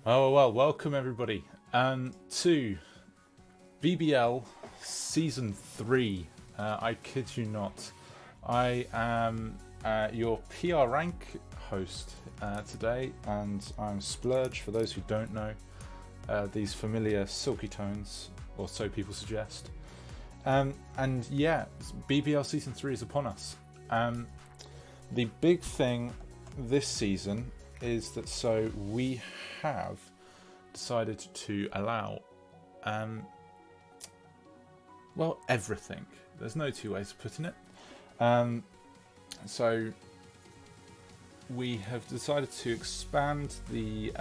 Oh well, welcome everybody to BBL Season 3. I kid you not. I am your PR rank host today, and I'm Splurge, for those who don't know. These familiar silky tones, or so people suggest. And yeah, BBL Season 3 is upon us. The big thing this season is that we have decided to allow everything. There's no two ways of putting it. So we have decided to expand the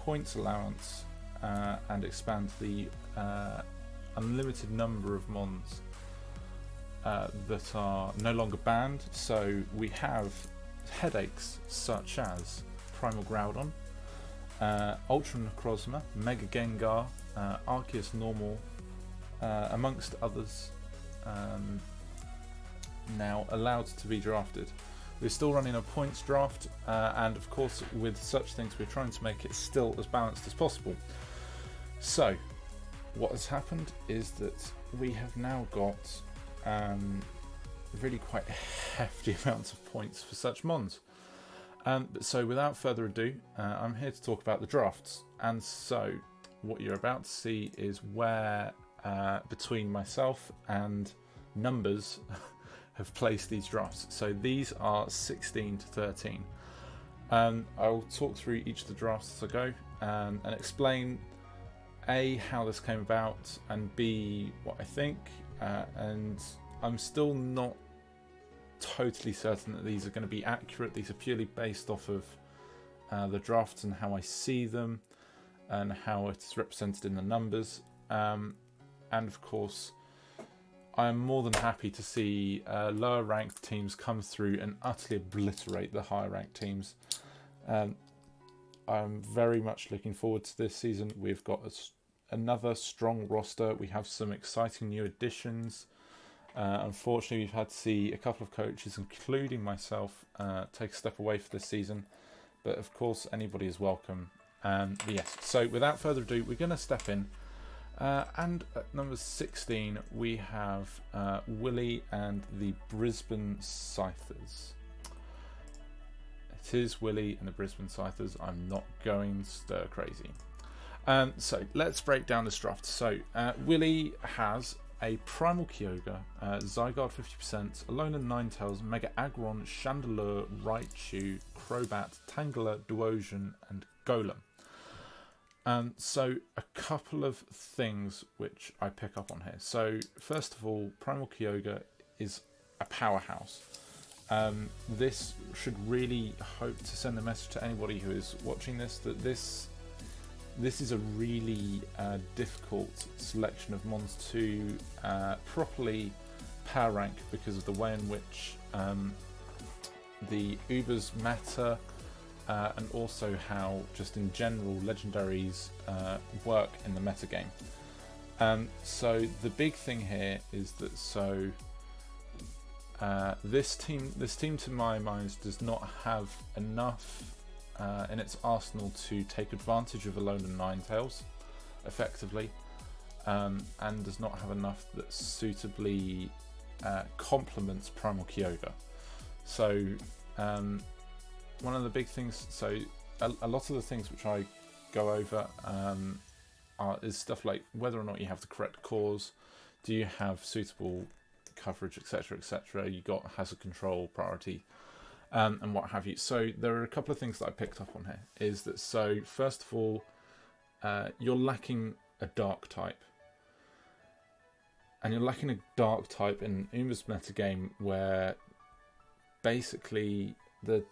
points allowance and expand the unlimited number of mons that are no longer banned. So we have headaches such as Primal Groudon, Ultra Necrozma, Mega Gengar, Arceus Normal, amongst others, now allowed to be drafted. We're still running a points draft, and of course with such things we're trying to make it still as balanced as possible. So what has happened is that we have now got really quite hefty amounts of points for such mons. So without further ado, I'm here to talk about the drafts. And so what you're about to see is where between myself and numbers have placed these drafts. So these are 16 to 13. I'll talk through each of the drafts as I go and explain A, how this came about, and B, what I think. And I'm still not totally certain that these are going to be accurate. These are purely based off of the drafts and how I see them and how it's represented in the numbers. And of course, I'm more than happy to see lower ranked teams come through and utterly obliterate the higher ranked teams. I'm very much looking forward to this season. We've got another strong roster. We have some exciting new additions. Unfortunately, we've had to see a couple of coaches, including myself, take a step away for this season. But of course, anybody is welcome. But yes, so without further ado, we're going to step in. And at number 16, we have Willy and the Brisbane Scythers. It is Willy and the Brisbane Scythers. I'm not going stir crazy. So let's break down this draft. So Willy has a Primal Kyogre, Zygarde 50%, Alolan Ninetales, Mega Aggron, Chandelure, Raichu, Crobat, Tangela, Duosion, and Golem. So a couple of things which I pick up on here. So first of all, Primal Kyogre is a powerhouse. This should really hope to send a message to anybody who is watching this that this is a really difficult selection of mons to properly power rank because of the way in which the Ubers matter, and also how just in general legendaries work in the metagame. So the big thing here is that this team to my mind does not have enough in its arsenal to take advantage of Alolan Ninetales effectively, and does not have enough that suitably complements Primal Kyogre. So one of the big things, so a lot of the things which I go over is stuff like whether or not you have the correct cause, do you have suitable coverage, etc, etc, you got hazard control, priority, and what have you. So there are a couple of things that I picked up on here. Is that so? First of all, you're lacking a dark type, and you're lacking a dark type in Uma's metagame, where basically the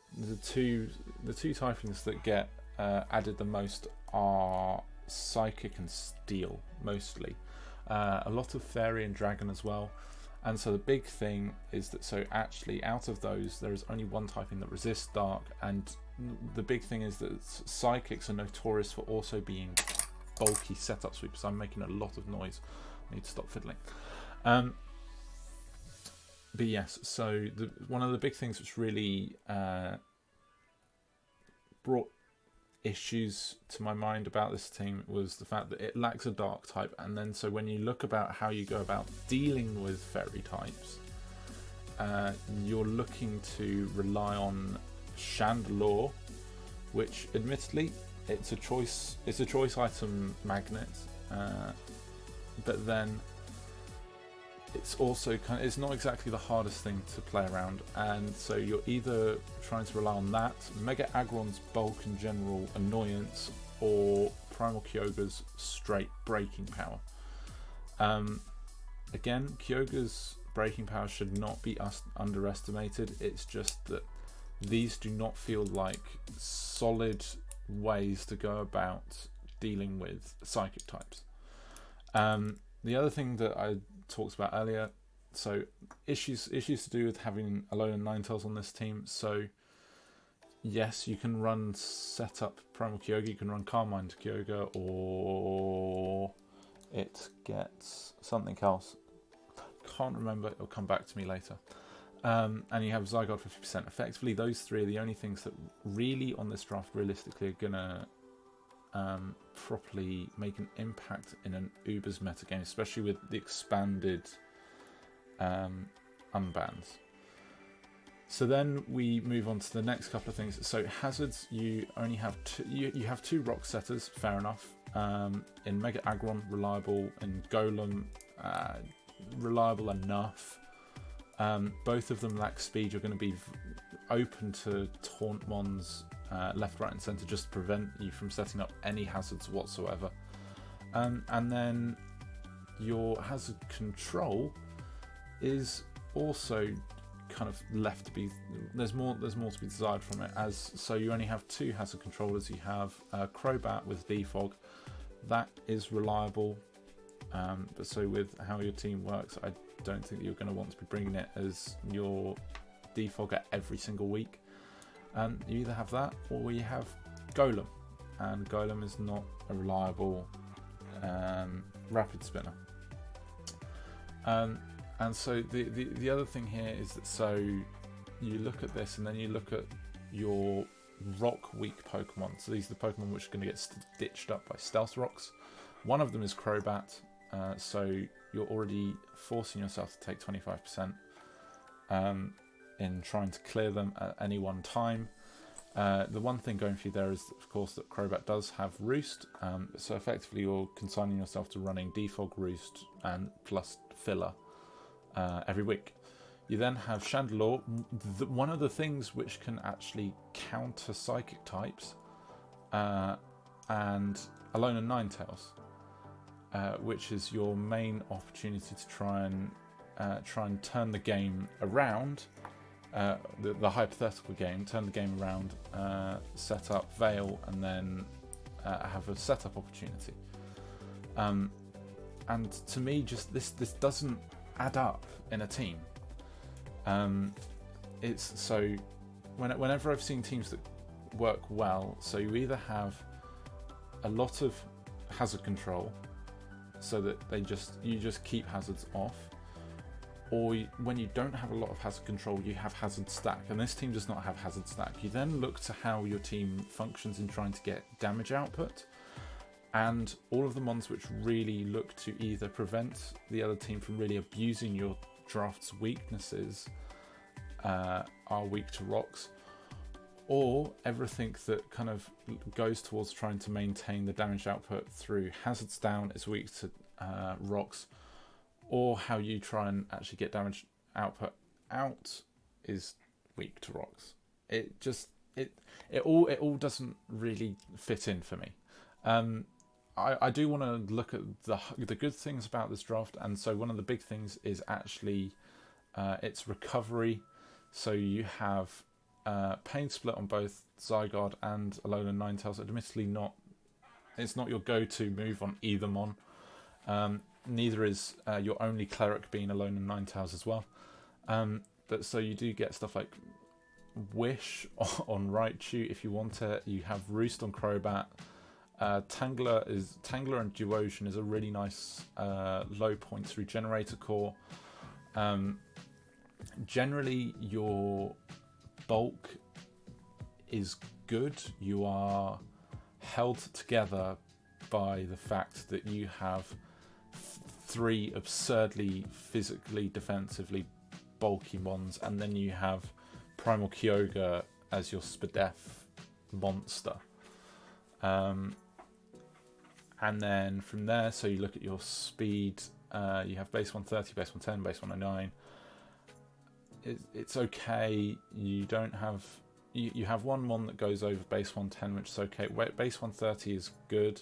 two typings that get added the most are Psychic and Steel, mostly. A lot of Fairy and Dragon as well. And so the big thing is that actually out of those there is only one typing that resists dark, and the big thing is that psychics are notorious for also being bulky setup sweepers. I'm making a lot of noise, I need to stop fiddling. But yes, so one of the big things which really brought issues to my mind about this team was the fact that it lacks a dark type, and then so when you look about how you go about dealing with fairy types, you're looking to rely on Chandelure, which admittedly it's a choice item magnet, but then it's also it's not exactly the hardest thing to play around, and so you're either trying to rely on that, Mega Aggron's bulk and general annoyance, or Primal Kyogre's straight breaking power. Again, Kyogre's breaking power should not be underestimated. It's just that these do not feel like solid ways to go about dealing with psychic types. The other thing that I talked about earlier, so issues to do with having Alolan and Ninetales on this team. So yes, you can run setup Primal Kyogre, you can run Carmine to Kyogre, or it gets something else. Can't remember, it'll come back to me later. And you have Zygarde 50%. Effectively, those three are the only things that really on this draft realistically are gonna properly make an impact in an Uber's metagame, especially with the expanded unbans. So then we move on to the next couple of things. So hazards, you only have you have two rock setters, fair enough. In Mega Aggron, reliable, and Golem, reliable enough. Both of them lack speed. You're going to be open to taunt mons left, right, and centre just to prevent you from setting up any hazards whatsoever. And then your hazard control is also kind of left to be. There's more to be desired from it. So you only have two hazard controllers. You have Crobat with Defog, that is reliable. But so with how your team works, I don't think that you're going to want to be bringing it as your defogger every single week. You either have that or you have Golem, and Golem is not a reliable rapid spinner. And so the other thing here is that, so you look at this and then you look at your rock weak Pokemon. So these are the Pokemon which are going to get stitched up by Stealth Rocks. One of them is Crobat, so you're already forcing yourself to take 25% in trying to clear them at any one time. The one thing going for you there is, of course, that Crobat does have Roost, so effectively you're consigning yourself to running Defog, Roost, and plus Filler every week. You then have Chandelure, one of the things which can actually counter Psychic types, and Alolan and Ninetales, which is your main opportunity to try and turn the game around, the hypothetical game, turn the game around, set up Veil, and then have a setup opportunity. And to me, just this doesn't add up in a team. It's so whenever I've seen teams that work well, so you either have a lot of hazard control, so that you just keep hazards off, or when you don't have a lot of hazard control, you have hazard stack, and this team does not have hazard stack. You then look to how your team functions in trying to get damage output, and all of the mons which really look to either prevent the other team from really abusing your draft's weaknesses are weak to rocks, or everything that kind of goes towards trying to maintain the damage output through hazards down is weak to rocks, or how you try and actually get damage output out is weak to rocks. It all doesn't really fit in for me. I do want to look at the good things about this draft, and so one of the big things is actually its recovery. So you have Pain Split on both Zygarde and Alolan Ninetales. Admittedly, it's not your go-to move on either mon. Neither is your only cleric being Alolan Ninetales as well. But so you do get stuff like Wish on Raichu if you want it. You have Roost on Crobat. Tangler and Duosion is a really nice low points regenerator core. Generally, your bulk is good. You are held together by the fact that you have 3 absurdly physically defensively bulky mons, and then you have Primal Kyogre as your Spadef monster. And then from there, so you look at your speed, you have base 130, base 110, base 109. It's okay. You don't have... You have one mon that goes over base 110, which is okay. Base 130 is good.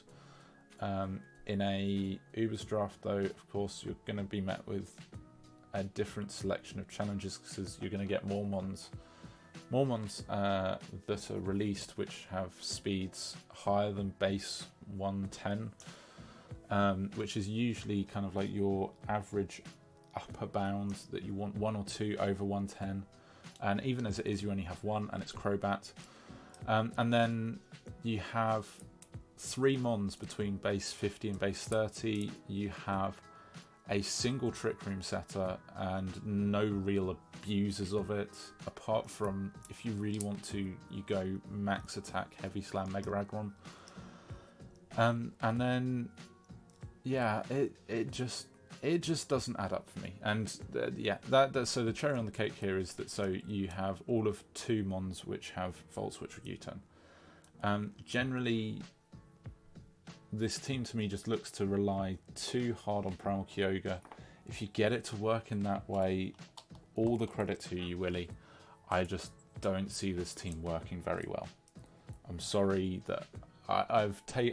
In a Ubers draft, though, of course, you're going to be met with a different selection of challenges, because you're going to get more mons that are released which have speeds higher than base 110, which is usually kind of like your average upper bound that you want, 1 or 2 over 110. And even as it is, you only have 1, and it's Crobat. And then you have 3 mons between base 50 and base 30. You have a single Trick Room setter and no real abusers of it, apart from if you really want to, you go max attack, heavy slam, Mega Aggron. And then, yeah, it just doesn't add up for me. And so the cherry on the cake here is that so you have all of 2 mons which have Volt Switch or U-turn. Generally, this team to me just looks to rely too hard on Primal Kyogre. If you get it to work in that way, all the credit to you, Willy. I just don't see this team working very well. I'm sorry that I've kind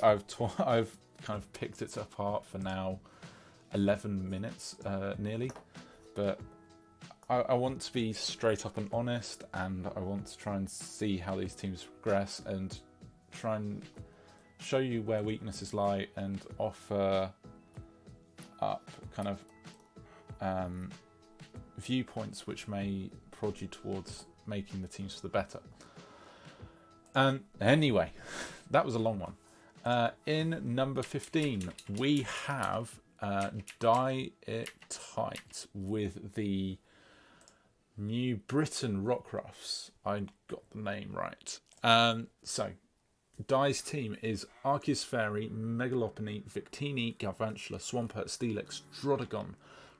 of picked it apart for now 11 minutes nearly, but I want to be straight up and honest, and I want to try and see how these teams progress and try and show you where weaknesses lie and offer up kind of viewpoints which may prod you towards making the teams for the better. Anyway, that was a long one. In number 15, we have DyeItTight with the New Britain Rockruffs. I got the name right. So, Dye's team is Arceus Fairy, Megalopony, Victini, Galvantula, Swampert, Steelix, Drodagon,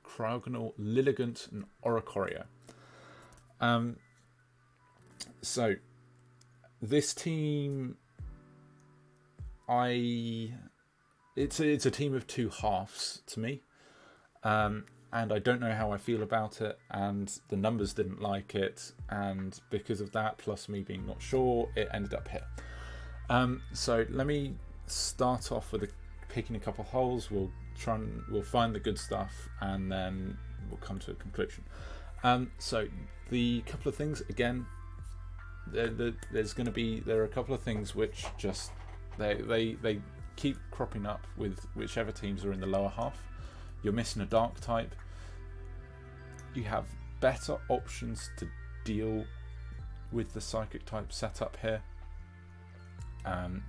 Cryogonal, Lilligant, and Oricorio. So, this team, it's a team of 2 halves to me, and I don't know how I feel about it, and the numbers didn't like it, and because of that, plus me being not sure, it ended up here. So let me start off with picking a couple holes. We'll find the good stuff, and then we'll come to a conclusion. So the couple of things, again, there are a couple of things which just they keep cropping up with whichever teams are in the lower half. You're missing a dark type. You have better options to deal with the psychic type setup here.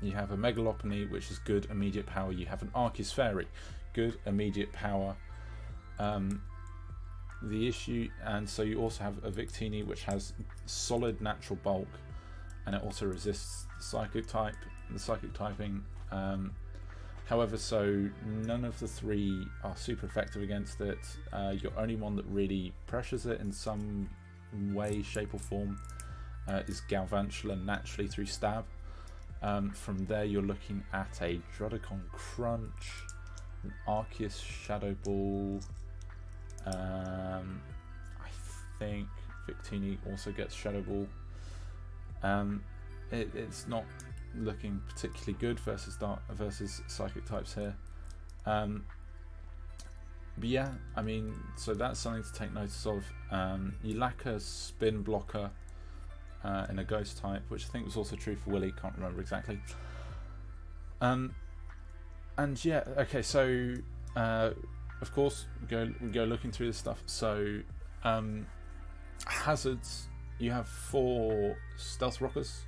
You have a Megalopony, which is good immediate power. You have an Arceus Fairy, good immediate power. The issue, and so you also have a Victini, which has solid natural bulk, and it also resists the psychic typing. However, so none of the 3 are super effective against it. Your only one that really pressures it in some way, shape, or form is Galvantula, naturally through stab. From there, you're looking at a Drodagon Crunch, an Arceus Shadow Ball. I think Victini also gets Shadow Ball. It's not looking particularly good versus psychic types here. But yeah, I mean, so that's something to take notice of. You lack a spin blocker in a ghost type, which I think was also true for Willy, can't remember exactly. And yeah, okay, so of course we go looking through this stuff. So hazards, you have 4 stealth rockers,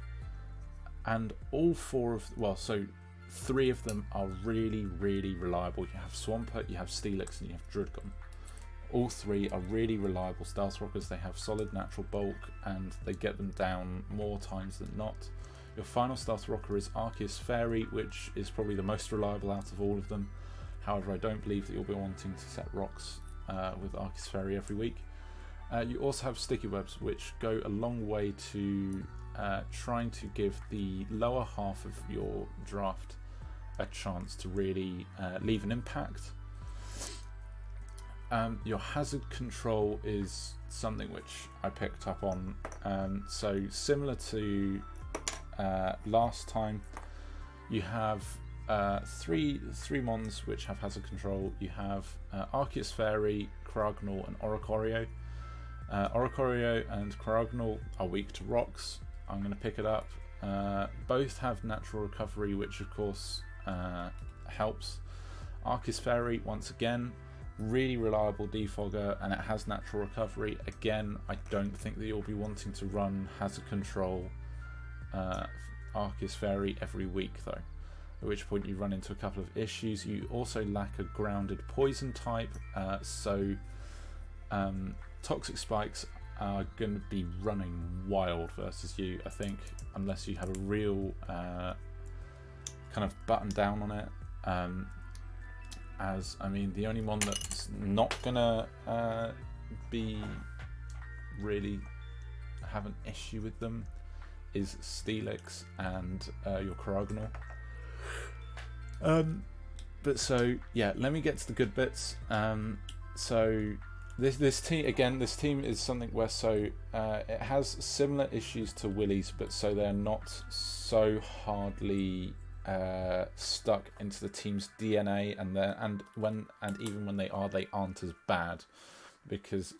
and all 4 of, well, so 3 of them are really, really reliable. You have Swampert, you have Steelix, and you have Drodagon. All 3 are really reliable stealth rockers. They have solid natural bulk, and they get them down more times than not. Your final starter rocker is Arceus Fairy, which is probably the most reliable out of all of them. However, I don't believe that you'll be wanting to set rocks with Arceus Fairy every week. You also have Sticky Webs, which go a long way to trying to give the lower half of your draft a chance to really leave an impact. Your hazard control is something which I picked up on. So similar to last time, you have three mons which have hazard control. You have Arceus Fairy, Caragnal, and Oricorio. Oricorio and Caragnal are weak to rocks. I'm going to pick it up. Both have natural recovery, which of course helps. Arceus Fairy, once again, really reliable defogger, and it has natural recovery. Again, I don't think that you'll be wanting to run hazard control Arceus Fairy every week though, at which point you run into a couple of issues. You also lack a grounded poison type, so Toxic Spikes are going to be running wild versus you, I think, unless you have a real kind of button down on it. As I mean, the only one that's not gonna be really have an issue with them is Steelix and your Caragnal. But so yeah, let me get to the good bits. So this team is something where it has similar issues to Willy's, but so they're not so hardly stuck into the team's DNA, and even when they aren't as bad, because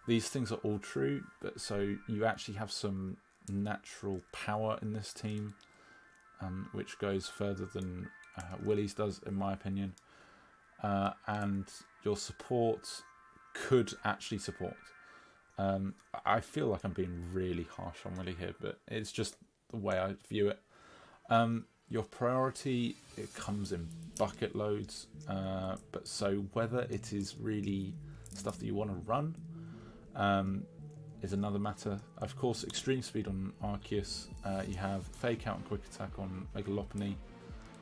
these things are all true, but so you actually have some natural power in this team, which goes further than Willy's does, in my opinion, and your support could actually support. I feel like I'm being really harsh on Willy here, but it's just the way I view it. Your priority, it comes in bucket loads, but so whether it is really stuff that you want to run is another matter. Of course, extreme speed on Arceus, you have fake out and quick attack on Megalopony.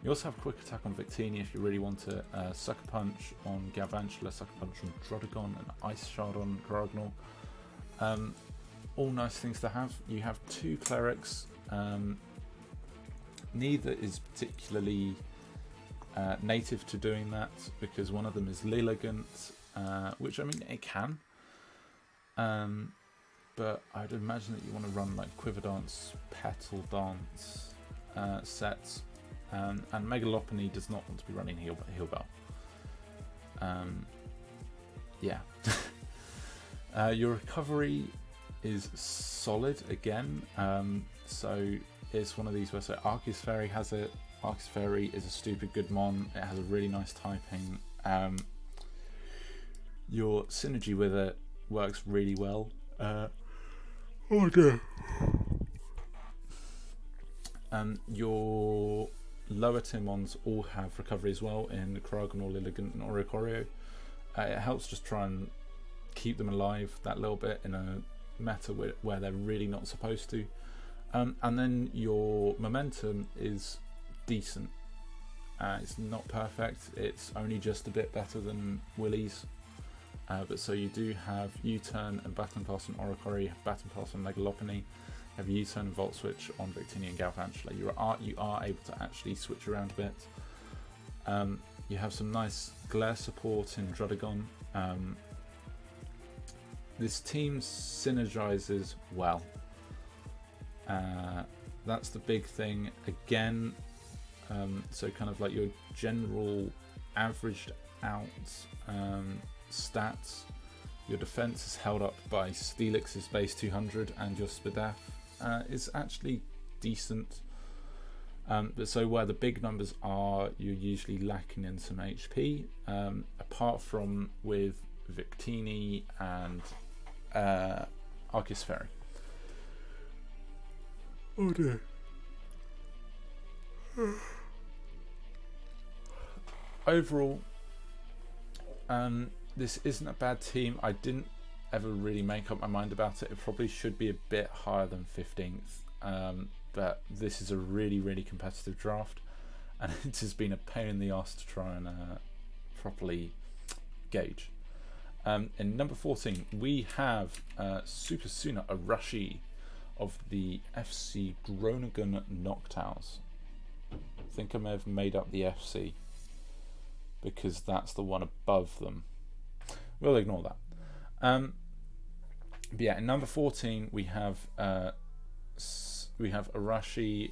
You also have quick attack on Victini if you really want to, sucker punch on Galvantula, sucker punch on Drodagon, and ice shard on Caragnal. All nice things to have. You have two clerics. Neither is particularly native to doing that, because one of them is Lilligant, which I mean it can, but I'd imagine that you want to run like Quiver Dance, Petal Dance sets, and Megalopony does not want to be running Heal Bell. Yeah. Your recovery is solid again, so it's one of these where Arceus Fairy has it. Arceus Fairy is a stupid good mon. It has a really nice typing. Your synergy with it works really well. Oh dear. Your lower tier mons all have recovery as well in Caragnal, Lilligant, and Oricorio. It helps just try and keep them alive that little bit in a meta where they're really not supposed to. And then your momentum is decent. It's not perfect, it's only just a bit better than Willy's. But so you do have U-turn and Baton Pass on Oricorio, you have Baton Pass on Megalopony, you have U-turn and Volt Switch on Victini and Galvantula. You are able to actually switch around a bit. You have some nice glare support in Drodagon. This team synergizes well. That's the big thing. Again, so kind of like your general averaged out stats. Your defense is held up by Steelix's base 200, and your Spadaf is actually decent. But so where the big numbers are, you're usually lacking in some HP, apart from with Victini and Arceus Fairy. Oh dear. Overall, this isn't a bad team. I didn't ever really make up my mind about it. It probably should be a bit higher than 15th, but this is a really, really competitive draft, and it has been a pain in the ass to try and properly gauge. In number 14, we have Super Suna Arashi of the FC Groningen Noctowns. I think I may have made up the FC because that's the one above them. We'll ignore that. But yeah, in number 14 we have Arashi,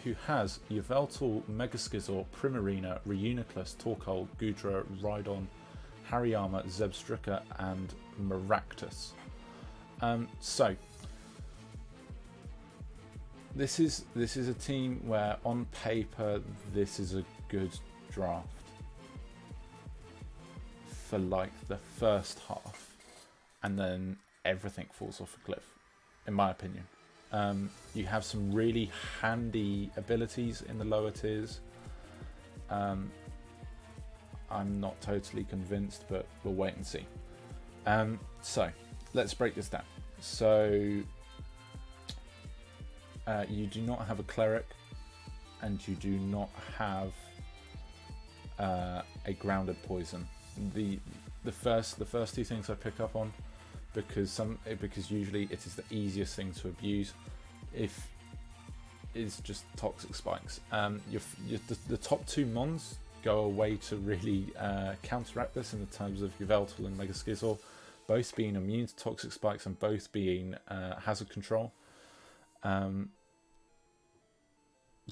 who has Yveltal, Megaskizor, Primarina, Reuniclus, Torkoal, Gudra, Rhydon, Hariyama, Zebstrika, and Maractus. So this is a team where on paper this is a good draft for like the first half, and then everything falls off a cliff, in my opinion. You have some really handy abilities in the lower tiers. I'm not totally convinced, but we'll wait and see. So let's break this down. So you do not have a cleric, and you do not have a grounded poison. The first two things I pick up on, because usually it is the easiest thing to abuse, is just toxic spikes. The top two mons go away to really counteract this in the terms of Yveltal and Megaskizor, both being immune to toxic spikes and both being hazard control.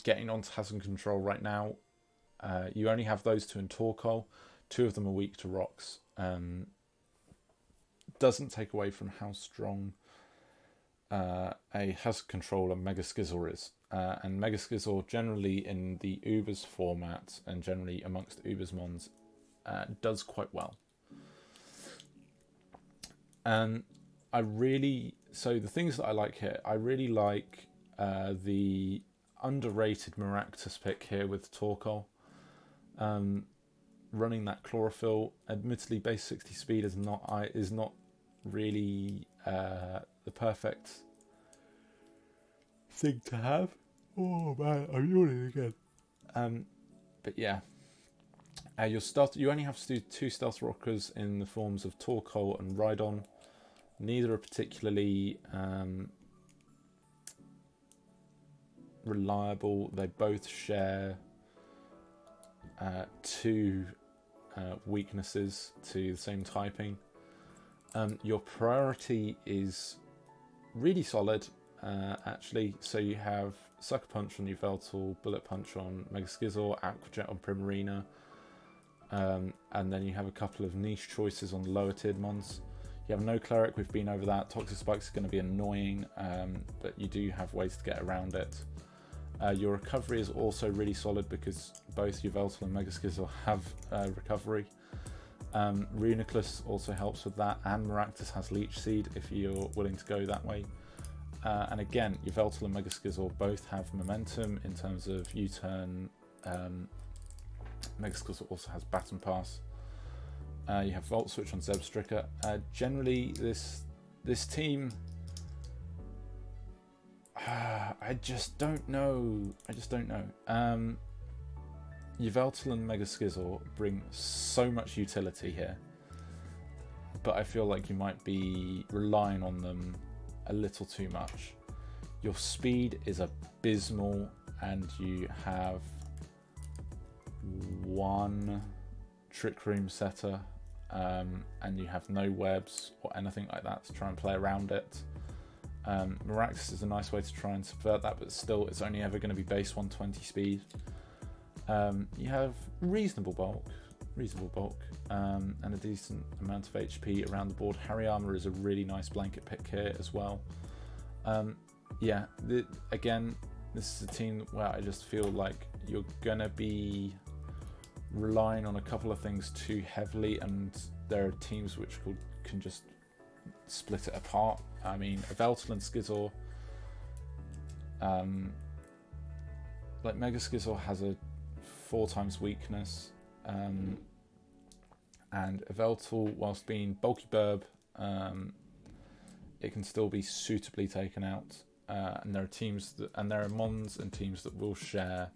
Getting onto hazard control right now, you only have those two in Torkoal. Two of them are weak to rocks. Doesn't take away from how strong a hazard controller Megaskizor is. And Megaskizor generally in the Ubers format and generally amongst Ubers mons does quite well. So the things that I like here, I really like the underrated Maractus pick here with Torkoal. Running that chlorophyll, admittedly base 60 speed is not really the perfect thing to have. Oh man, I'm yawning again. But yeah, you only have to do 2 stealth rockers in the forms of Torkoal and Rhydon. Neither are particularly reliable. They both share 2 weaknesses to the same typing. Your priority is really solid, actually. So you have Sucker Punch on Yveltal, Bullet Punch on Megaskizor, Aqua Jet on Primarina, and then you have a couple of niche choices on the lower tiered mons. You have no cleric, we've been over that. Toxic Spikes are going to be annoying, but you do have ways to get around it. Your recovery is also really solid because both Yveltal and Megaskizor have recovery. Reuniclus also helps with that, and Maractus has Leech Seed if you're willing to go that way. And again, Yveltal and Megaskizor both have momentum in terms of U-turn. Megaskizor also has Baton Pass. You have Volt Switch on Zebstrika. Generally, this team, I just don't know. Yveltal and Megaskizor bring so much utility here, but I feel like you might be relying on them a little too much. Your speed is abysmal, and you have 1 Trick Room setter, and you have no webs or anything like that to try and play around it. Maractus is a nice way to try and subvert that, but still it's only ever going to be base 120 speed. You have reasonable bulk, and a decent amount of HP around the board. Hariyama is a really nice blanket pick here as well. Again, this is a team where I just feel like you're going to be relying on a couple of things too heavily, and there are teams which can just split it apart. I mean, Yveltal and Skizor, like Megaskizor has a 4 times weakness, and Yveltal, whilst being bulky burb, it can still be suitably taken out. And there are teams that, and there are mons and teams that will share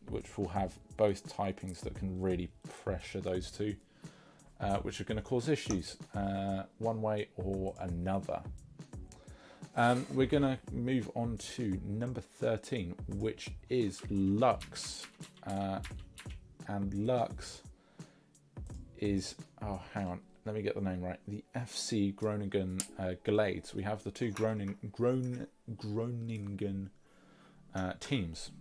which will have both typings that can really pressure those two, which are going to cause issues one way or another. We're going to move on to number 13, which is Lux. And Lux is, oh, hang on, let me get the name right. The FC Groningen Glades. We have the two Groningen teams.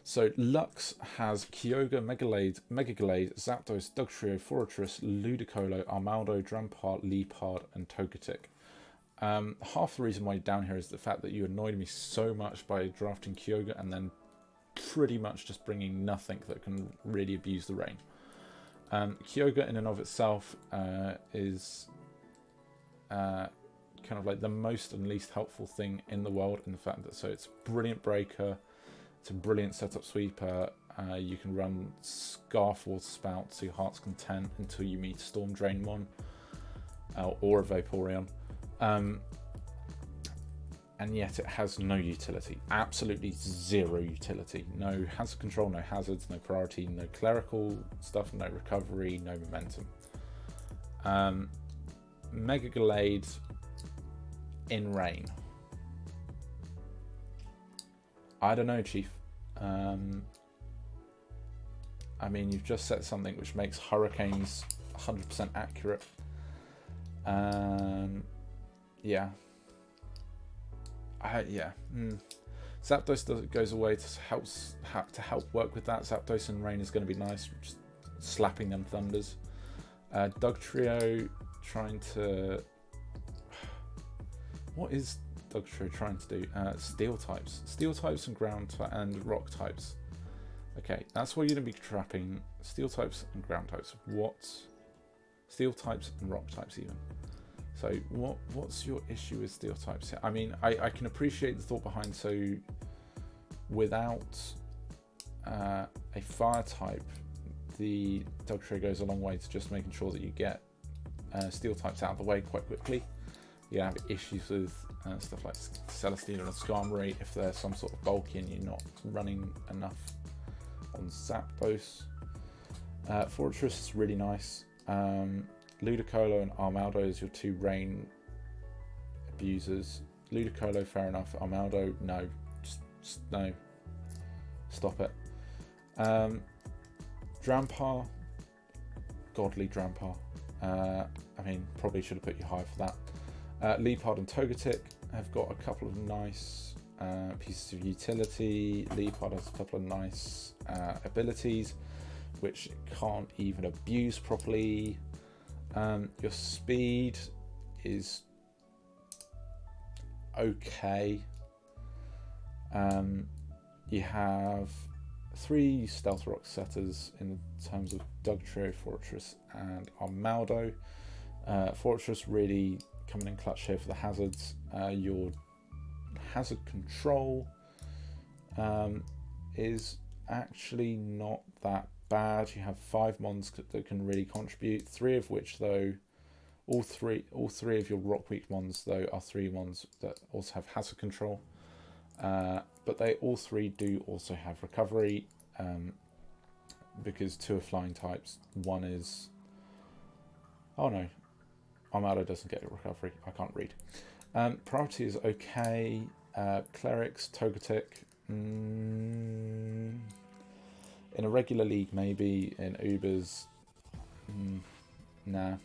So Lux has Kyogre, Mega Glade, Zapdos, Dugtrio, Fortress, Ludicolo, Armaldo, Drampart, Leopard, and Togetic. Half the reason why you're down here is the fact that you annoyed me so much by drafting Kyogre and then pretty much just bringing nothing that can really abuse the rain. Kyogre in and of itself is kind of like the most and least helpful thing in the world, in the fact that, so it's a brilliant breaker, it's a brilliant setup sweeper, you can run Scarf Water Spout to your heart's content until you meet Storm Drain one, or a Vaporeon. And yet it has no utility, absolutely zero utility. No hazard control, no hazards, no priority, no clerical stuff, no recovery, no momentum. Mega Glade in rain. I don't know, Chief. I mean, you've just set something which makes hurricanes 100% accurate. Yeah. Zapdos goes away to help work with that. Zapdos and rain is going to be nice, just slapping them thunders. Dugtrio trying to... What is Dugtrio trying to do? Steel types and ground and rock types. Okay, that's what you're going to be trapping. Steel types and ground types. What? Steel types and rock types even. So what's your issue with steel types here? I mean, I can appreciate the thought behind, so without a fire type, the Dugtrio goes a long way to just making sure that you get steel types out of the way quite quickly. You have issues with stuff like Celestine and Skarmory if they're some sort of bulky and you're not running enough on Zapdos. Fortress is really nice. Ludicolo and Armaldo is your two rain abusers. Ludicolo, fair enough. Armaldo, no. Just no. Stop it. Drampar. Godly Drampar. I mean, probably should have put you higher for that. Leopard and Togetic have got a couple of nice pieces of utility. Leopard has a couple of nice abilities, which it can't even abuse properly. Your speed is okay. You have 3 Stealth Rock setters in terms of Dugtrio, Fortress, and Armaldo. Fortress really coming in clutch here for the hazards. Your hazard control is actually not that bad. You have 5 mons that can really contribute, 3 of which, though, all three of your rock weak mons, though, are 3 mons that also have hazard control, but they all 3 do also have recovery, because 2 are flying types. 1 is, oh no, Armaldo doesn't get a recovery. I can't read. Priority is okay. Clerics, Togetic, in a regular league maybe. In Ubers, nah.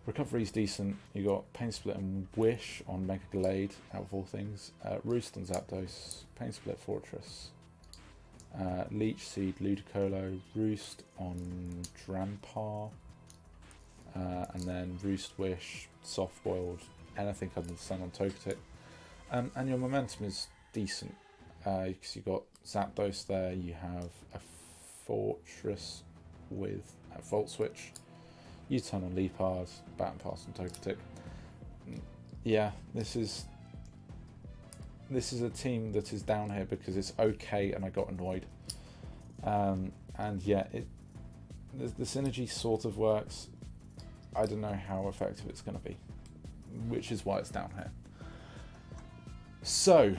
Recovery's decent. You got Pain Split and Wish on Mega Glade, out of all things. Roost on Zapdos, Pain Split Fortress, Leech Seed, Ludicolo, Roost on Drampar, and then Roost, Wish, Soft Boiled, anything under the sun on Togetic. And your momentum is decent, because you've got Zapdos there, you have a Fortress with a Volt Switch, U-turn on Leopard, Baton Pass on Togetic. Yeah, this is a team that is down here because it's okay and I got annoyed. And yeah, the synergy sort of works. I don't know how effective it's going to be. which is why it's down here. So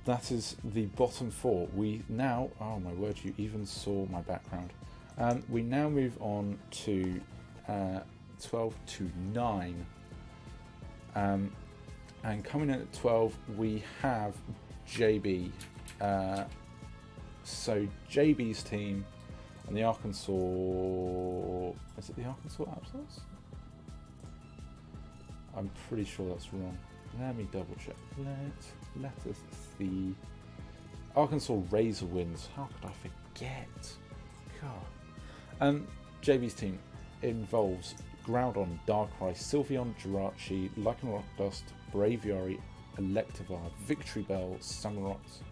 that is the bottom 4. We now, oh my word, you even saw my background. We now move on to 12 to 9. And coming in at 12, we have JB. So JB's team and the Arkansas, is it the Arkansas Absols? I'm pretty sure that's wrong. Let me double check. Let us see. Arkansas Razor Winds. How could I forget? God. JB's team involves Groudon, Darkrai, Sylveon, Jirachi, Lycanroc Dust, Braviary, Electivire, Victory Bell, Samurott,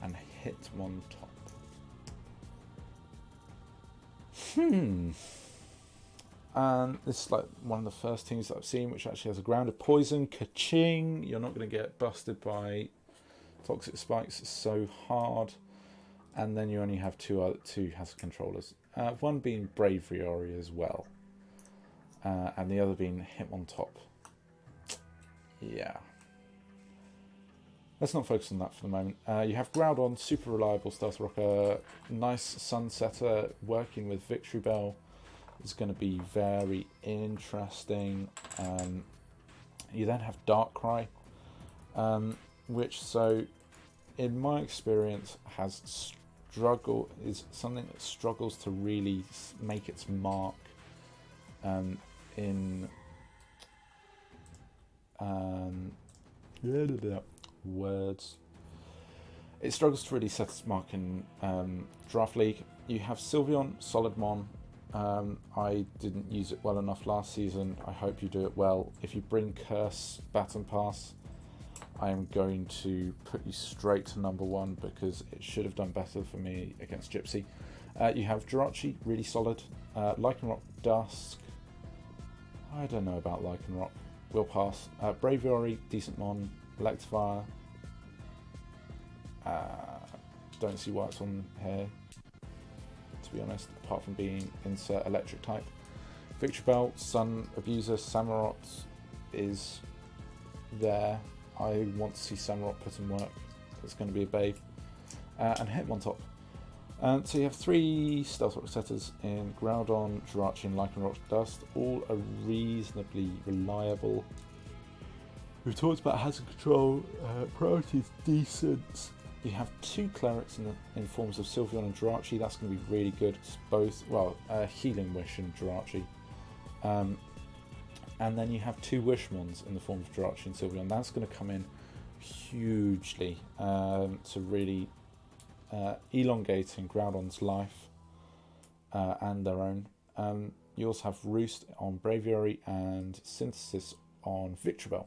and Hitmontop. And this is like one of the first teams that I've seen which actually has a grounded poison. Ka-ching! You're not going to get busted by toxic spikes so hard. And then you only have two hazard controllers. One being Braviary as well. And the other being Hitmontop. Yeah. Let's not focus on that for the moment. You have Groudon, super reliable Stealth Rocker, nice Sunsetter, working with Victory Bell. Is going to be very interesting. You then have Darkrai, which, so in my experience, is something that struggles to really make its mark in words. It struggles to really set its mark in Draft League. You have Sylveon, Solidmon. I didn't use it well enough last season. I hope you do it well. If you bring Curse, Baton Pass, I am going to put you straight to number 1 because it should have done better for me against Gypsy. You have Jirachi, really solid. Lycanroc Dusk. I don't know about Lycanroc. We'll pass. Braviary, decent mon. Electivire. Don't see why it's on here, to be honest, apart from being insert electric type. Victory Bell, Sun Abuser, Samurott is there. I want to see Samurott put in work. It's going to be a babe. And Hitmontop. So you have 3 Stealth Rock setters in Groudon, Jirachi and Lycanroc Dust. All are reasonably reliable. We've talked about hazard control. Priority is decent. You have 2 clerics in forms of Sylveon and Jirachi. That's going to be really good. It's both, well, Healing Wish and Jirachi. And then you have 2 Wishmons in the form of Jirachi and Sylveon. That's going to come in hugely to really elongating Groudon's life and their own. You also have Roost on Braviary and Synthesis on Victory Bell.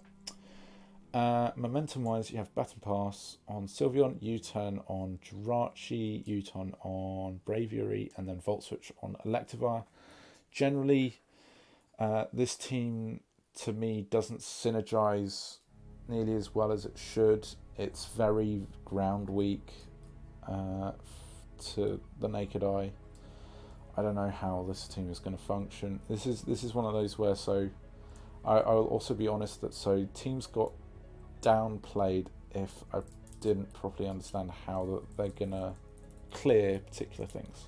Momentum wise, you have Baton Pass on Sylveon, U-Turn on Jirachi, U-Turn on Braviary, and then Volt Switch on Electivire. Generally, this team to me doesn't synergize nearly as well as it should. It's very ground weak to the naked eye. I don't know how this team is going to function. This is one of those where, so I'll also be honest that so teams got downplayed if I didn't properly understand how they're gonna clear particular things.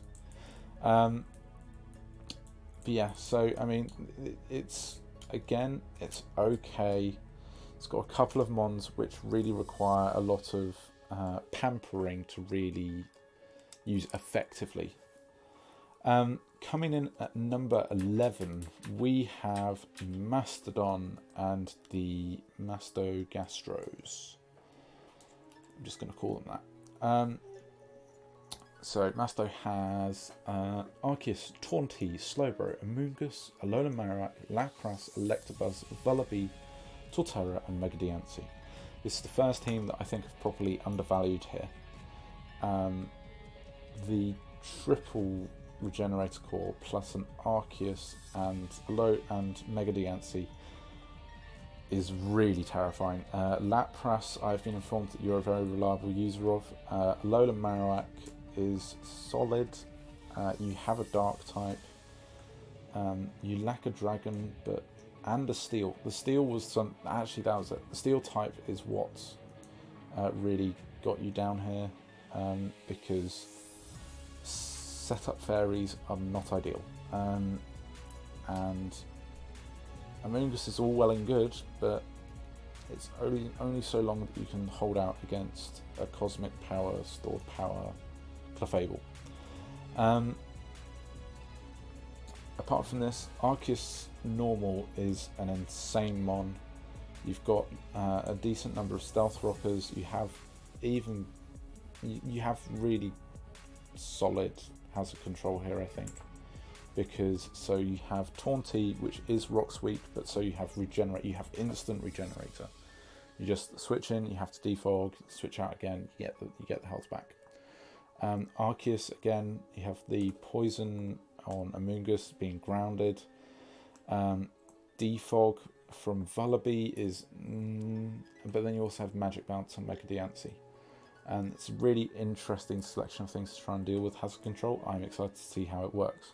But yeah, so I mean, it's okay. It's got a couple of mons which really require a lot of pampering to really use effectively. Coming in at number 11, we have Mastodon and the Mastogastros. I'm just going to call them that. So Masto has Arceus, Taunty, Slowbro, Amoonguss, Alolan Marowak, Lapras, Electabuzz, Vullaby, Torterra and Mega Diancie. This is the first team that I think have properly undervalued here. The triple Regenerator Core plus an Arceus and Mega Diancie is really terrifying. Lapras, I've been informed that you're a very reliable user of. Alolan Marowak is solid. You have a Dark type. You lack a Dragon, but and the steel. The steel was actually that was it. The steel type is what really got you down here, because setup fairies are not ideal, and Amoonguss is all well and good, but it's only so long that you can hold out against a cosmic power, stored power, Clefable. Apart from this, Arceus normal is an insane mon. You've got a decent number of stealth rockers. You have really solid hazard control here, I think, because so you have Taunty, which is rock sweep, but so you have regenerate. You have instant regenerator. You just switch in, you have to defog, switch out again, you get the health back. Arceus again, you have the poison on Amoonguss being grounded. Defog from Vullaby is, but then you also have Magic Bounce on Mega Diancie. And it's a really interesting selection of things to try and deal with hazard control. I'm excited to see how it works.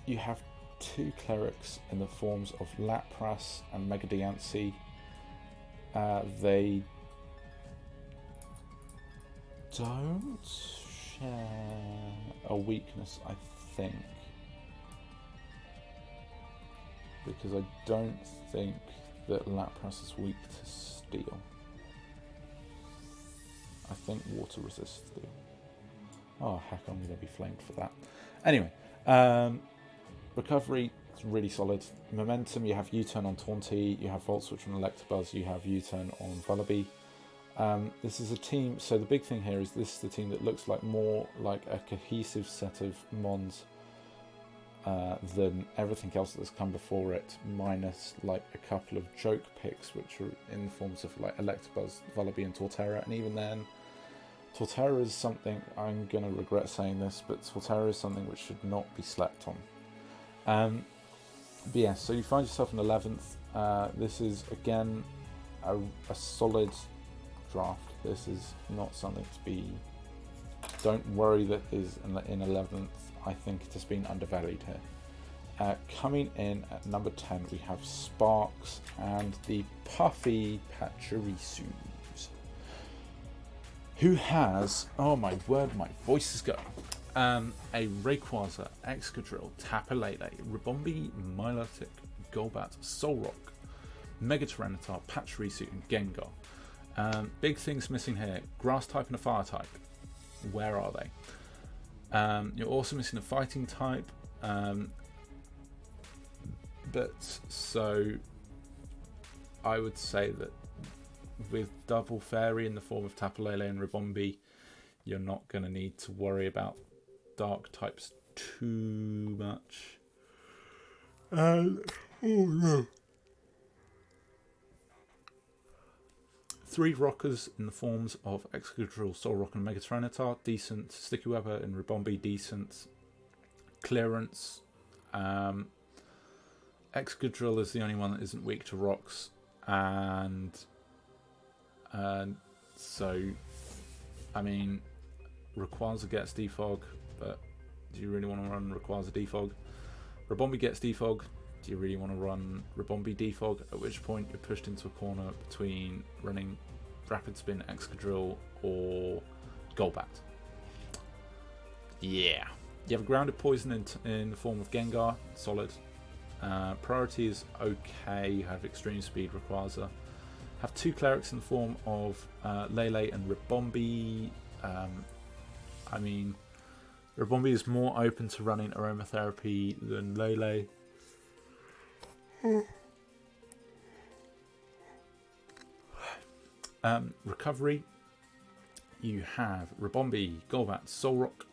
You have two clerics in the forms of Lapras and Mega Diancie. They don't share a weakness, I think, because I don't think that Lapras is weak to steel. I think water resists steel. Oh heck, I'm going to be flamed for that. Anyway, recovery is really solid. Momentum, you have U-turn on Taunty, you have Volt Switch on Electabuzz, you have U-turn on Vullaby. This is a team, so the big thing here is this is the team that looks like more like a cohesive set of mons than everything else that's come before it, minus like a couple of joke picks which are in the forms of like Electabuzz, Vullaby and Torterra, and even then Torterra is something, I'm going to regret saying this, but Torterra is something which should not be slept on. But yeah, so you find yourself in 11th. This is again a solid draft. This is not something to be, don't worry that is in 11th. I think it has been undervalued here. Coming in at number 10 we have Sparks and the Puffy Pachirisu, who has, oh my word, my voice is going, a Rayquaza, Excadrill, Tapu Lele, Ribombee, Milotic, Golbat, Solrock, Mega Tyranitar, Pachirisu and Gengar. Big things missing here, Grass type and a Fire type. Where are they? You're also missing a Fighting type, but so I would say that with double fairy in the form of Tapu Lele and Ribombee, you're not going to need to worry about dark types too much. Oh no. 3 rockers in the forms of Excadrill, Solrock and Mega Tyranitar. Decent. Sticky Webber and Ribombee, decent. Clearance. Excadrill is the only one that isn't weak to rocks, and so I mean Rayquaza gets defog, but do you really want to run Rayquaza defog? Ribombee gets defog, do you really want to run Ribombee defog? At which point you're pushed into a corner between running Rapid Spin, Excadrill or Golbat. Yeah, you have a grounded poison in the form of Gengar, solid. Priority is okay. You have extreme speed Rayquaza. Have 2 clerics in the form of Lele and Ribombee. I mean, Ribombee is more open to running aromatherapy than Lele. Recovery, you have Ribombee, Golbat, Solrock.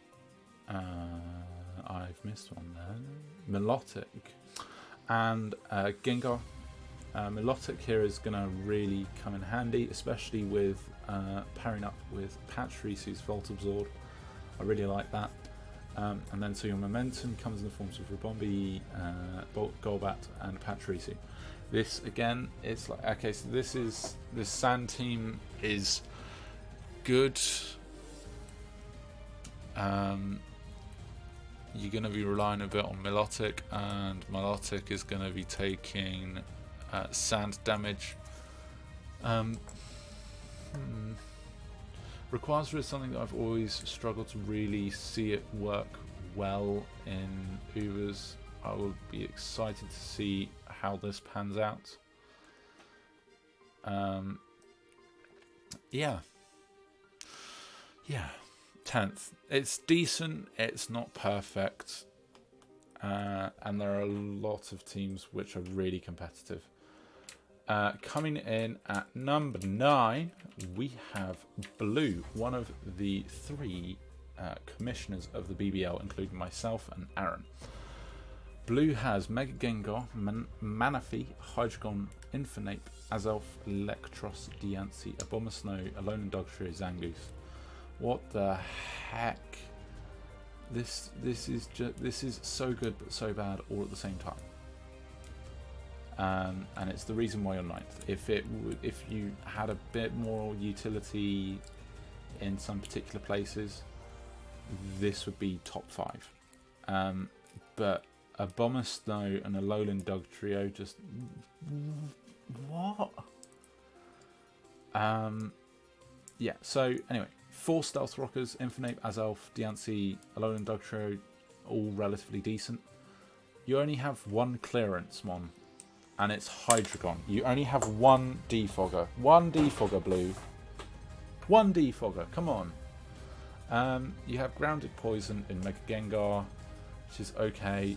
I've missed one there. Milotic and Gengar. Milotic here is going to really come in handy, especially with pairing up with Pachirisu's Volt Absorb. I really like that. And then so your momentum comes in the forms of Ribombee, Golbat and Pachirisu. This again, it's like, okay, so this sand team is good. you're going to be relying a bit on Milotic, and Milotic is going to be taking sand damage. Rayquaza is something that I've always struggled to really see it work well in Ubers. I will be excited to see how this pans out. Yeah, 10th. It's decent, it's not perfect, and there are a lot of teams which are really competitive. Coming in at number 9, we have Blue, one of the 3 commissioners of the BBL, including myself and Aaron. Blue has Mega Gengar, Manaphy, Hydreigon, Infernape, Azelf, Electros, Diancie, Abomasnow, Alolan Dugtrio, Zangoose. What the heck? This is so good but so bad all at the same time. And it's the reason why you're 9th. If you had a bit more utility in some particular places, this would be top 5. But Abomasnow and Alolan Dugtrio just what? Yeah. So anyway, 4 Stealth Rockers: Infernape, Azelf, Diancie, Alolan Dugtrio, all relatively decent. You only have 1 clearance mon. And it's Hydreigon. You only have 1 defogger. 1 defogger, Blue. 1 defogger. Come on. You have Grounded Poison in Mega Gengar, which is okay.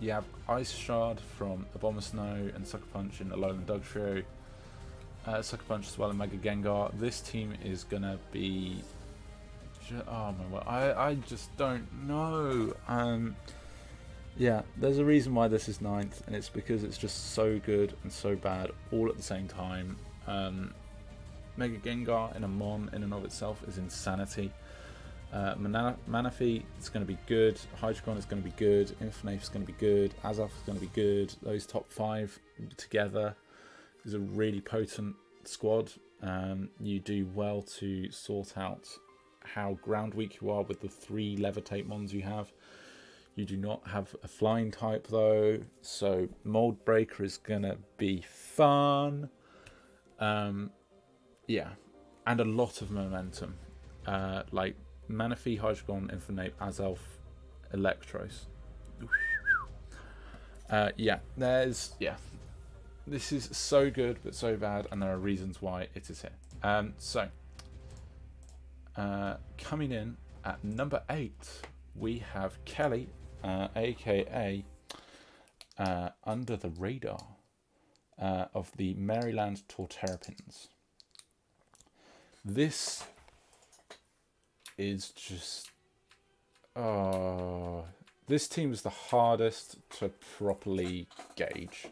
You have Ice Shard from Abomasnow and Sucker Punch in Alolan Dugtrio. Sucker Punch as well in Mega Gengar. This team is gonna be. Oh my word! I just don't know. Yeah, there's a reason why this is 9th, and it's because it's just so good and so bad all at the same time. Mega Gengar in a Mon in and of itself is insanity. Manaphy is going to be good, Hydreigon is going to be good, Infernape is going to be good, Azelf is going to be good. Those top 5 together is a really potent squad. You do well to sort out how ground weak you are with the 3 Levitate Mons you have. You do not have a flying type though, so Mold Breaker is gonna be fun. Yeah, and a lot of momentum. Like Manaphy, Hydreigon, Infernape, Azelf, Electros. This is so good but so bad, and there are reasons why it is here. Coming in at number 8, we have Kelly, aka UnderTheRadar, of the Maryland Torterrapins. This is just this team is the hardest to properly gauge.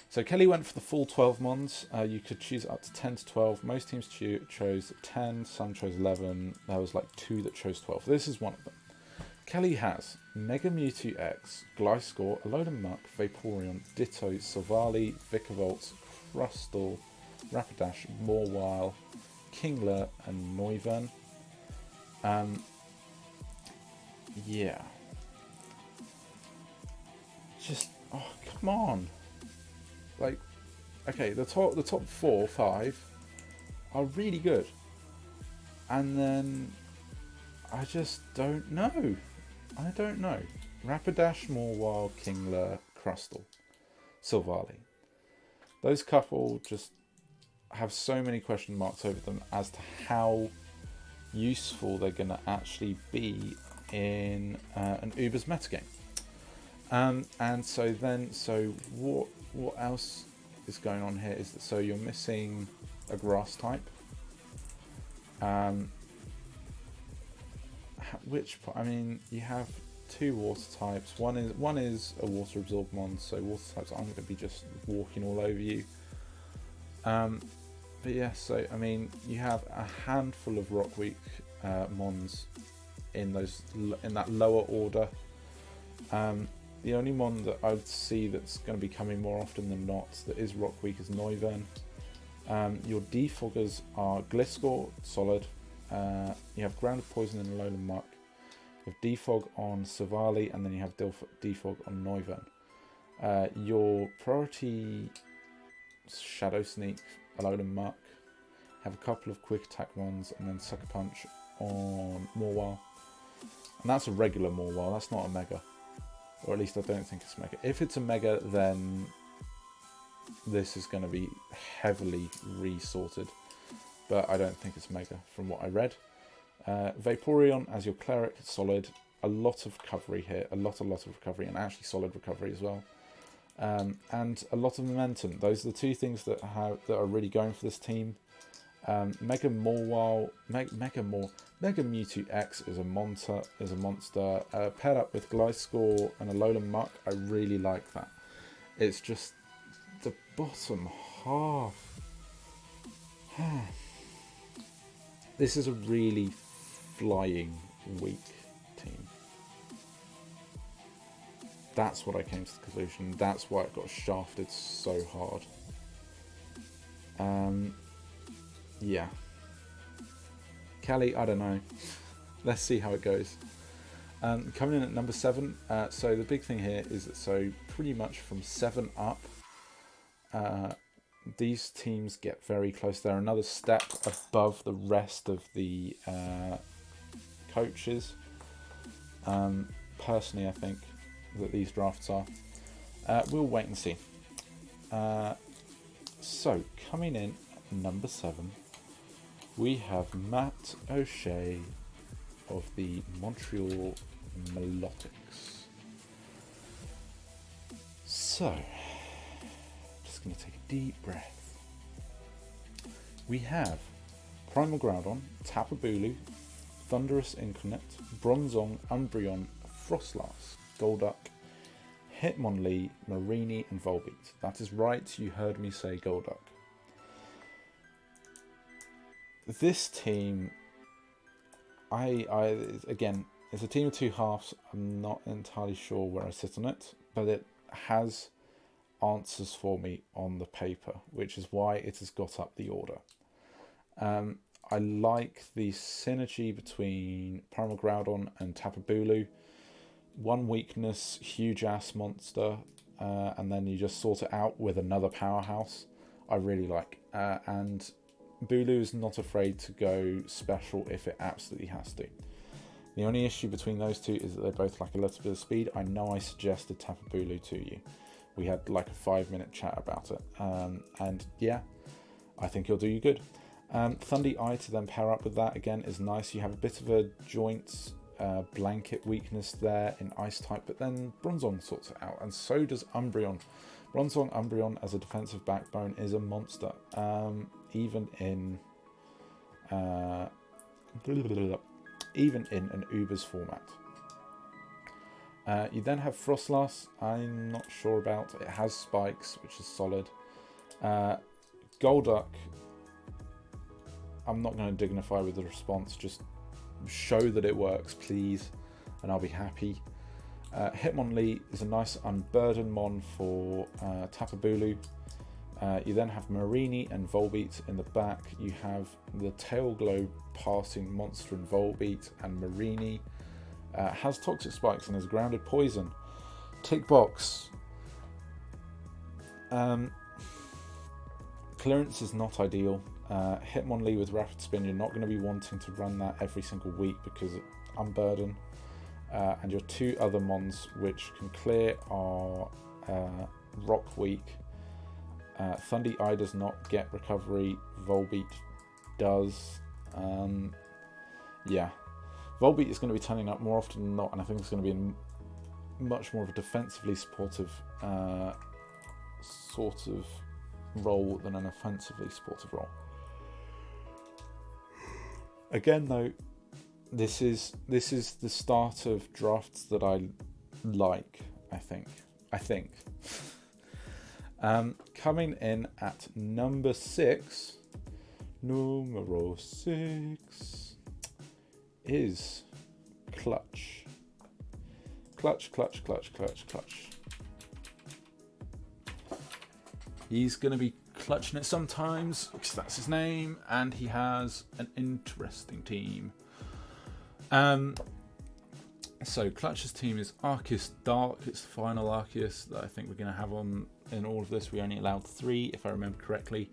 So Kelly went for the full 12 mons. You could choose up to 10 to 12. Most teams chose 10, some chose 11. There was like 2 that chose 12. This is one of them. Kelly has Mega Mewtwo X, Gliscor, Alolan Muck, Vaporeon, Ditto, Silvally, Vikavolt, Crustle, Rapidash, Mawile, Kingler, and Noivern. Yeah. Just, oh, come on. Like, okay, the top 4 or 5 are really good. And then I just don't know. I don't know. Rapidash, Mawile, Kingler, Crustle, Silvally. Those couple just have so many question marks over them as to how useful they're going to actually be in an Uber's metagame. And so what else is going on here is that so you're missing a grass type. I mean, you have 2 water types. One is a water absorb mon, so water types aren't going to be just walking all over you. But yeah, so I mean, you have a handful of rock weak mons in that lower order. The only mon that I would see that's going to be coming more often than not that is rock weak is Noivern. Your defoggers are Gliscor, solid. You have Grounded Poison and Alolan Muck. You have Defog on Savali, and then you have Defog on Neuven. Your priority Shadow Sneak, Alolan Muck, have a couple of quick attack ones, and then Sucker Punch on Morwile. And that's a regular Morwile, that's not a Mega. Or at least I don't think it's Mega. If it's a Mega, then this is going to be heavily resorted. But I don't think it's Mega from what I read. Vaporeon as your Cleric, solid. A lot of recovery here, a lot of recovery, and actually solid recovery as well. And a lot of momentum. Those are the two things that are really going for this team. Mega Morwile, Mega Mewtwo X is a monster. Paired up with Gliscor and Alolan Muck, I really like that. It's just the bottom half. This is a really flying weak team. That's what I came to the conclusion. That's why it got shafted so hard. Yeah. Kelly, I don't know. Let's see how it goes. Coming in at number 7. So the big thing here is that pretty much from 7 up, these teams get very close. They're another step above the rest of the coaches. Personally, I think that these drafts are. We'll wait and see. So coming in at number 7, we have MattOshea of the Montreal Melodics. So, just going to take a deep breath. We have Primal Groudon, Tapu Bulu, Thundurus Incarnate, Bronzong, Umbreon, Frostlass, Golduck, Hitmonlee, Mareanie, and Volbeat. That is right, you heard me say Golduck. This team, again, it's a team of two halves. I'm not entirely sure where I sit on it, but it has answers for me on the paper, which is why it has got up the order. I like the synergy between Primal Groudon and Tapu Bulu. One weakness, huge ass monster, and then you just sort it out with another powerhouse. I really like. And Bulu is not afraid to go special if it absolutely has to. The only issue between those two is that they both lack a little bit of speed. I know I suggested Tapu Bulu to you. We had like a 5-minute chat about it. And yeah, I think it'll do you good. Thundee-Eye to then pair up with that again is nice. You have a bit of a joint blanket weakness there in Ice type, but then Bronzong sorts it out, and so does Umbreon. Bronzong Umbreon as a defensive backbone is a monster, even in an Ubers format. You then have Frostlass. I'm not sure about. It has spikes, which is solid. Golduck, I'm not going to dignify with the response. Just show that it works, please, and I'll be happy. Hitmonlee is a nice unburdened mon for Tapu Bulu. You then have Mareanie and Volbeat in the back. You have the Tail Glow passing monster in Volbeat, and Mareanie has toxic spikes and is grounded poison. Tick box. Clearance is not ideal. Hitmonlee with Rapid Spin, you're not going to be wanting to run that every single week because unburden. And your two other mons which can clear are Rock Weak. Thundee-Eye does not get recovery. Volbeat does. Yeah. Volbeat is going to be turning up more often than not, and I think it's going to be much more of a defensively supportive sort of role than an offensively supportive role. Again, though, this is the start of drafts that I like. I think. Coming in at number 6, is Clutch. Clutch. He's going to be clutching it sometimes, because that's his name, and he has an interesting team. So Clutch's team is Arceus Dark. It's the final Arceus that I think we're going to have on in all of this. We only allowed 3, if I remember correctly.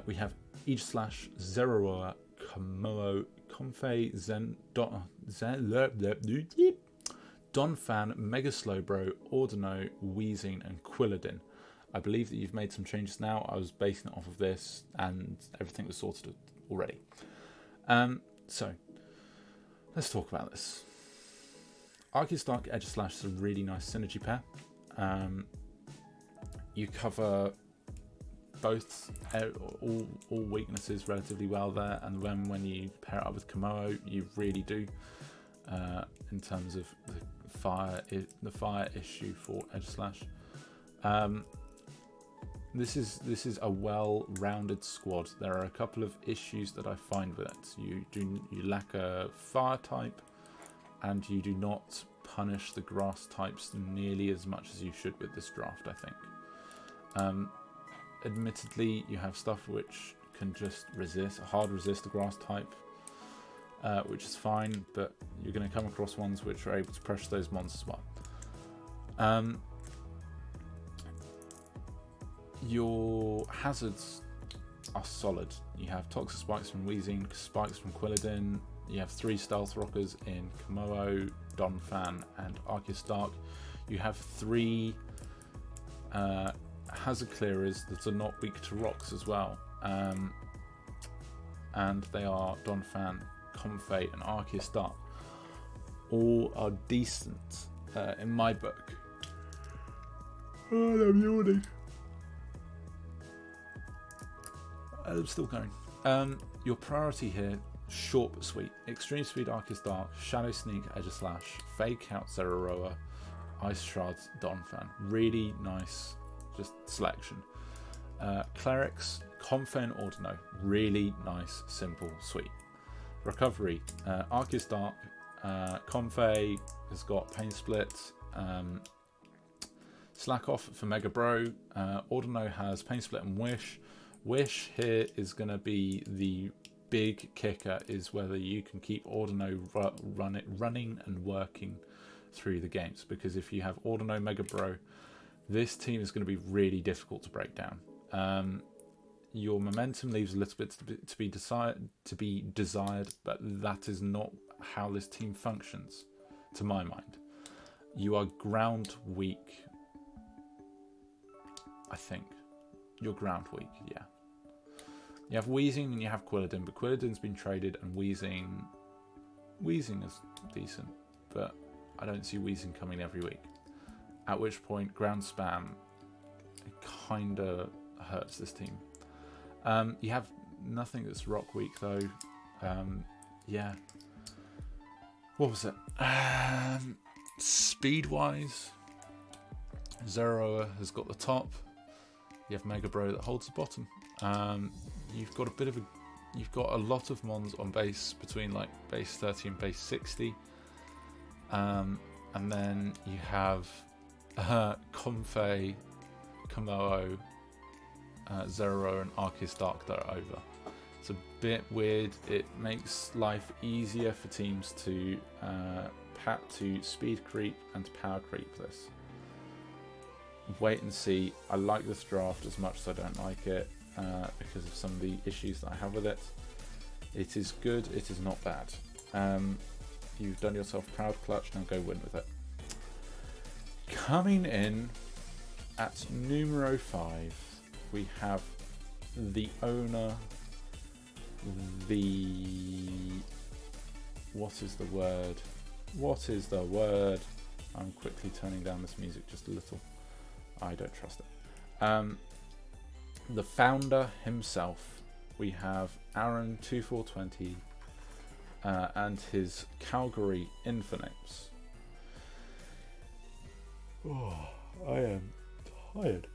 We have Aegislash, Zeraora, Komodo, Comfey, Donphan, Mega Slowbro, Ordino, Weezing, and Quilladin. I believe that you've made some changes now. I was basing it off of this, and everything was sorted already. So, let's talk about this. Arceus Dark Aegislash is a really nice synergy pair. You cover both all weaknesses relatively well there, and when you pair it up with Komodo, you really do. In terms of the fire issue for Aegislash. This is a well-rounded squad. There are a couple of issues that I find with it. You lack a fire type, and you do not punish the grass types nearly as much as you should with this draft, I think. Admittedly, you have stuff which can just hard resist the grass type, which is fine, but you're going to come across ones which are able to pressure those mons as well. Your hazards are solid. You have Toxic Spikes from Weezing, Spikes from Quilladin, you have 3 Stealth Rockers in Komodo, Donphan, and Arceus Dark. You have 3 hazard clearers that are not weak to rocks as well. And they are Donphan, Comfey, and Arceus Dark. All are decent in my book. Oh, I'm yawning. I'm still going. Your priority here, short but sweet. Extreme Speed Arceus Dark, Shadow Sneak Aegislash, Fake Out Zeraora, Ice Shards Donphan. Really nice just selection. Clerics, Comfey and Ordino. Really nice, simple, sweet. Recovery, Arceus Dark, Comfey has got Pain Split, Slack Off for Mega Bro, Ordino has Pain Split and Wish. Wish here is going to be the big kicker, is whether you can keep Ordino running and working through the games, because if you have Ordino Mega Bro, this team is going to be really difficult to break down. Your momentum leaves a little bit to be desired, but that is not how this team functions, to my mind. You are ground weak, I think. You're ground weak, yeah. You have Weezing and you have Quilladin, but Quilladin's been traded, and Weezing is decent, but I don't see Weezing coming every week. At which point, ground spam kind of hurts this team. You have nothing that's rock weak though. Yeah. What was it? Speed wise, Zeraora has got the top. You have Mega Bro that holds the bottom. You've got a lot of mons on base between like base 30 and base 60. And then you have Comfey, Komodo, Zeraora, and Arceus Dark that are over. It's a bit weird. It makes life easier for teams to speed creep and power creep this. Wait and see. I like this draft as much as I don't like it because of some of the issues that I have with it. It is good, it is not bad. You've done yourself proud, Clutch, now go win with it. Coming in at numero 5, we have the owner, what is the word? I'm quickly turning down this music just a little. I don't trust it. The founder himself, we have Aaron 2420 and his Calgary Infinites. Oh, I am tired.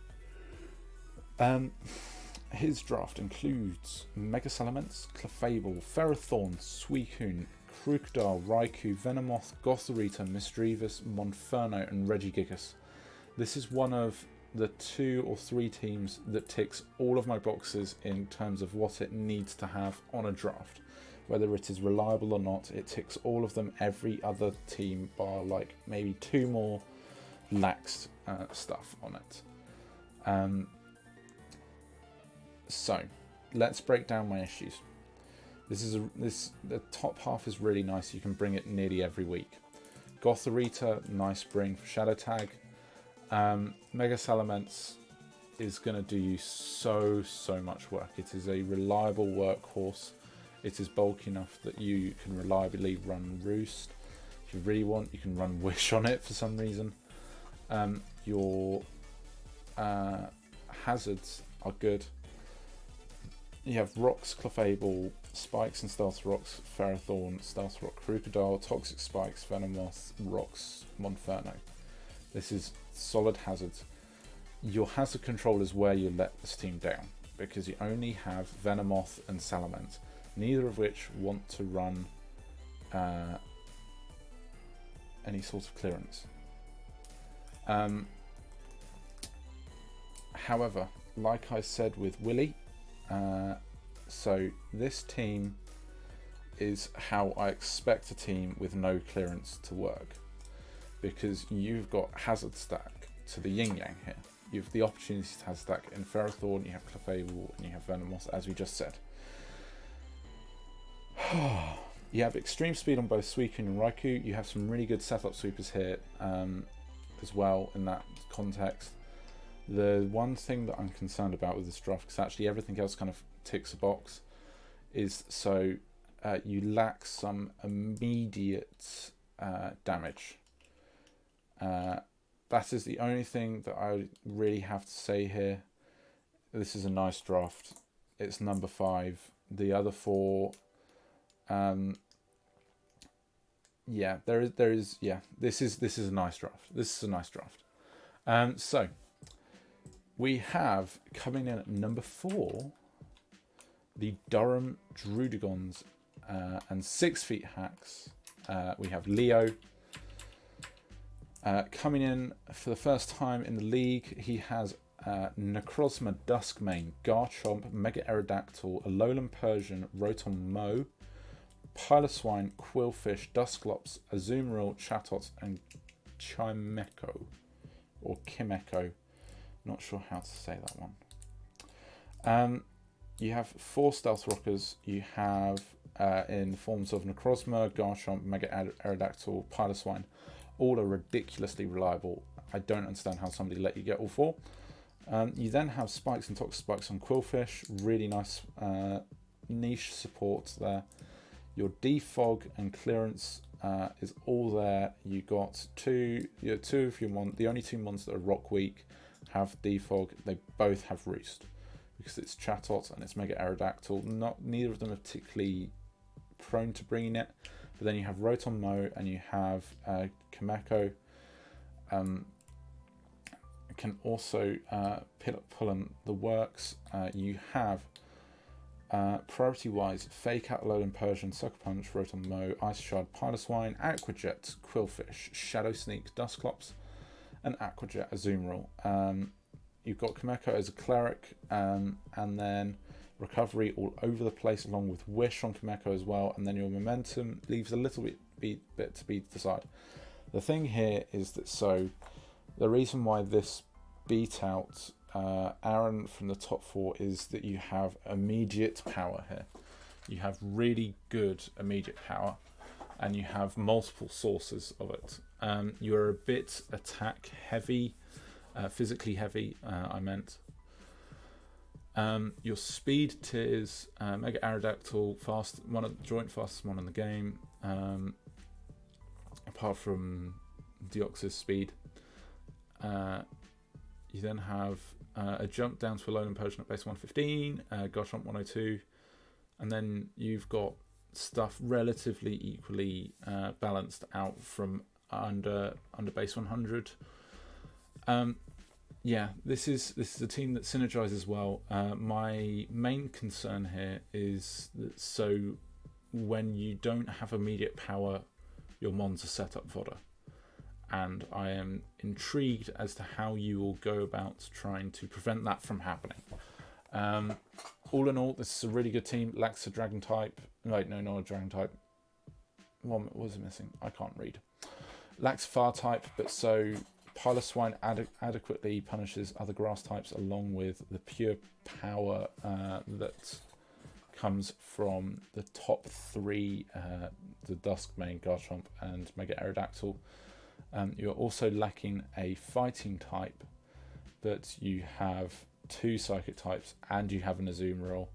His draft includes Mega Salamence, Clefable, Ferrothorn, Suicune, Krookodile, Raikou, Venomoth, Gothorita, Misdreavus, Monferno, and Regigigas. This is one of the 2 or 3 teams that ticks all of my boxes in terms of what it needs to have on a draft. whether it is reliable or not. It ticks all of them, every other team bar like maybe 2 more lax stuff on it. So let's break down my issues. The top half is really nice. You can bring it nearly every week. Gotharita, nice bring for Shadow Tag. Mega Salamence is going to do you so much work. It is a reliable workhorse. It is bulky enough that you can reliably run Roost. If you really want, you can run Wish on it for some reason. Your hazards are good. You have Rocks, Clefable, Spikes and Stealth Rocks, Ferrothorn, Stealth Rock, Krookodile, Toxic Spikes, Venomoth, Rocks, Monferno. This is solid hazards. Your hazard control is where you let this team down, because you only have Venomoth and Salamence, neither of which want to run any sort of clearance. However, like I said with Willy, so this team is how I expect a team with no clearance to work, because you've got hazard stack to the yin yang here. You have the opportunity to hazard stack in Ferrothorn, you have Clefable, and you have Venomoth, as we just said. You have extreme speed on both Suicune and Raikou. You have some really good setup sweepers here as well in that context. The one thing that I'm concerned about with this draft, because actually everything else kind of ticks a box, is so you lack some immediate damage. That is the only thing that I really have to say here. This is a nice draft. It's number 5. The other 4, yeah, there is, yeah. This is a nice draft. This is a nice draft. So we have coming in at number 4, the Durham Druddigons and SixftHax. We have Leo. Coming in for the first time in the league, he has Necrozma Duskmane, Garchomp, Mega Aerodactyl, Alolan Persian, Rotom Mow, Piloswine, Quillfish, Dusclops, Azumarill, Chatot, and Chimecho, or Kimecho. Not sure how to say that one. You have 4 Stealth Rockers. You have in forms of Necrozma, Garchomp, Mega Aerodactyl, Piloswine. All are ridiculously reliable. I don't understand how somebody let you get all 4. You then have Spikes and Toxic Spikes on Quillfish. Really nice niche support there. Your defog and clearance is all there. You got two of your the only 2 mons that are rock weak have defog. They both have Roost, because it's Chatot and it's Mega Aerodactyl. Neither of them are particularly prone to bringing it. But then you have Rotom Mow and you have Kimecho. Can also pull on the works. You have priority-wise Fake Out, Alolan Persian, Sucker Punch, Rotom Mow, Ice Shard, Piloswine, Aquajet, Quillfish, Shadow Sneak, Dusclops, and Aquajet Azumarill. You've got Kimecho as a cleric, and then recovery all over the place, along with Wish on Kimecho as well, and then your momentum leaves a little bit to be decided. The thing here is that, so the reason why this beat out Aaron from the top 4 is that you have immediate power here. You have really good immediate power, and you have multiple sources of it. You're a bit attack heavy, physically heavy, I meant. Your speed tiers, Mega Aerodactyl, joint fastest one in the game, apart from Deoxys speed. You then have a jump down to Alolan Persian at base 115, Garchomp 102, and then you've got stuff relatively equally balanced out from under base 100. Yeah, this is a team that synergizes well. My main concern here is that, so when you don't have immediate power, your mons are set up fodder, and I am intrigued as to how you will go about trying to prevent that from happening. all in all, this is a really good team. Lacks a dragon type. Right, no, not a dragon type. What was it missing? I can't read. Lacks fire type, but so Piloswine adequately punishes other grass types, along with the pure power that comes from the top 3, the Duskmane, Garchomp, and Mega Aerodactyl. You're also lacking a fighting type, but you have 2 psychic types, and you have an Azumarill,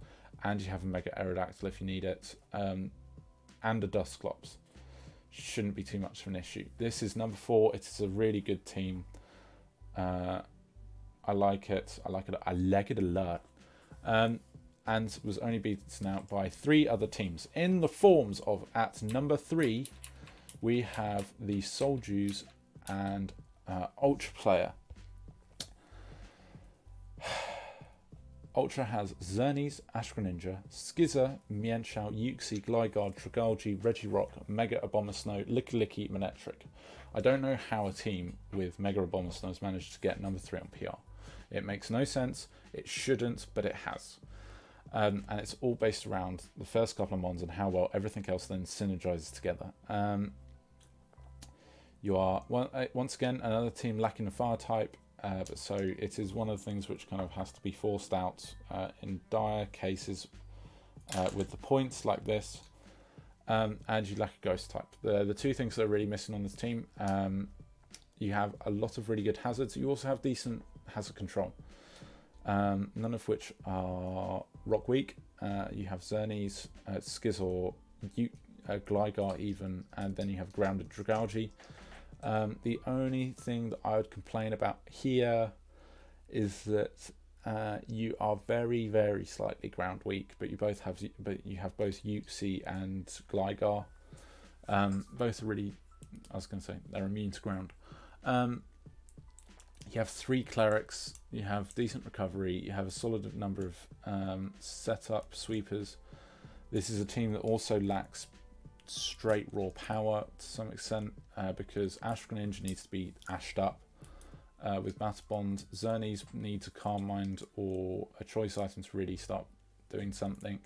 and you have a Mega Aerodactyl if you need it, and a Dusclops. Shouldn't be too much of an issue. This is number 4. It is a really good team. I like it. I like it a lot. And was only beaten out by 3 other teams. In the forms of, at number 3, we have the Soljuice and ultraplayer. Ultra has Xerneas, Ashgreninja, Skizzer, Mienshao, Uxie, Gligar, Dragalge, Regirock, Mega Abomasnow, Lickilicky, Manectric. I don't know how a team with Mega Abomasnow has managed to get number 3 on PR. It makes no sense, it shouldn't, but it has. And it's all based around the first couple of mons and how well everything else then synergizes together. You are, once again, another team lacking a fire type. But so it is one of the things which kind of has to be forced out in dire cases with the points like this, and you lack a ghost type. The 2 things that are really missing on this team, you have a lot of really good hazards. You also have decent hazard control, none of which are rock weak. You have Xerneas, Skizor, Gligar even, and then you have grounded Dragalge. The only thing that I would complain about here is that you are very, very slightly ground weak, but you have both Uxie and Gligar. Both are really, I was going to say, they're immune to ground. You have 3 clerics. You have decent recovery. You have a solid number of setup sweepers. This is a team that also lacks straight raw power to some extent, because Ashgreninja needs to be ashed up with Battle Bond. Xerneas needs a Calm Mind or a choice item to really start doing something,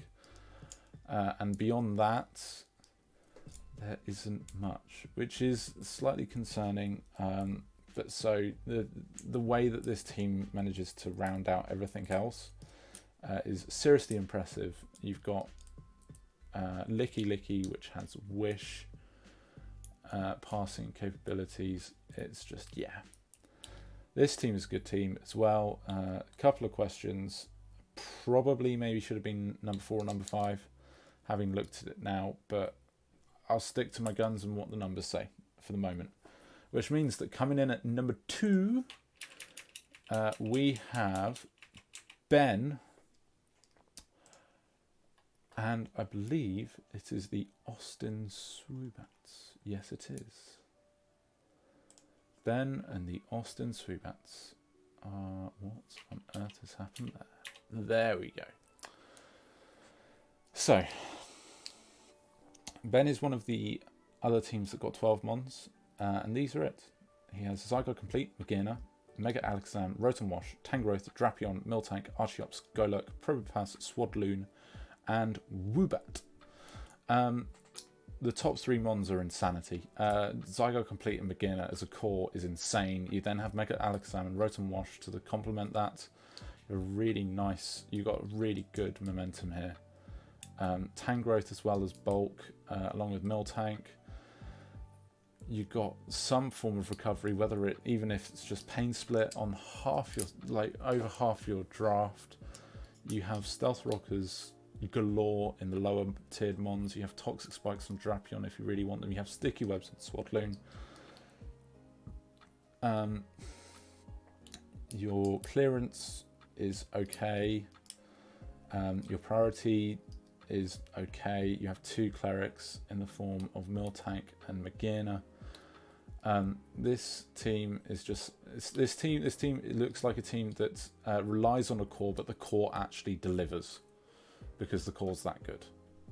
and beyond that there isn't much, which is slightly concerning. But so the way that this team manages to round out everything else is seriously impressive. You've got Licky, which has Wish, passing capabilities. It's just, yeah. This team is a good team as well. A couple of questions. Probably maybe should have been number 4 or number 5, having looked at it now, but I'll stick to my guns and what the numbers say for the moment. Which means that coming in at number 2, we have Ben. And I believe it is the Austin Swoobats. Yes, it is. Ben and the Austin Swoobats. What on earth has happened there? There we go. So, Ben is one of the other teams that got 12 mons. And these are it. He has Zygarde Complete, Magearna, Mega Alakazam, Rotom Wash, Tangrowth, Drapion, Miltank, Archeops, Golurk, Probopass, Swadloon, and Woobat. The top 3 mons are insanity. Zygarde Complete and Magearna as a core is insane. You then have Mega Alakazam and Rotom Wash to complement that. You're really nice. You've got really good momentum here. Tangrowth as well as Bulk, along with Miltank. You've got some form of recovery, whether it, even if it's just Pain Split on half your, over half your draft. You have Stealth Rockers galore in the lower tiered mons. You have Toxic Spikes on Drapion if you really want them. You have Sticky Webs on Swadloon. Your clearance is okay. Your priority is okay. You have 2 clerics in the form of Miltank and Magearna. This team is just this team. It looks like a team that relies on a core, but the core actually delivers because the core's that good.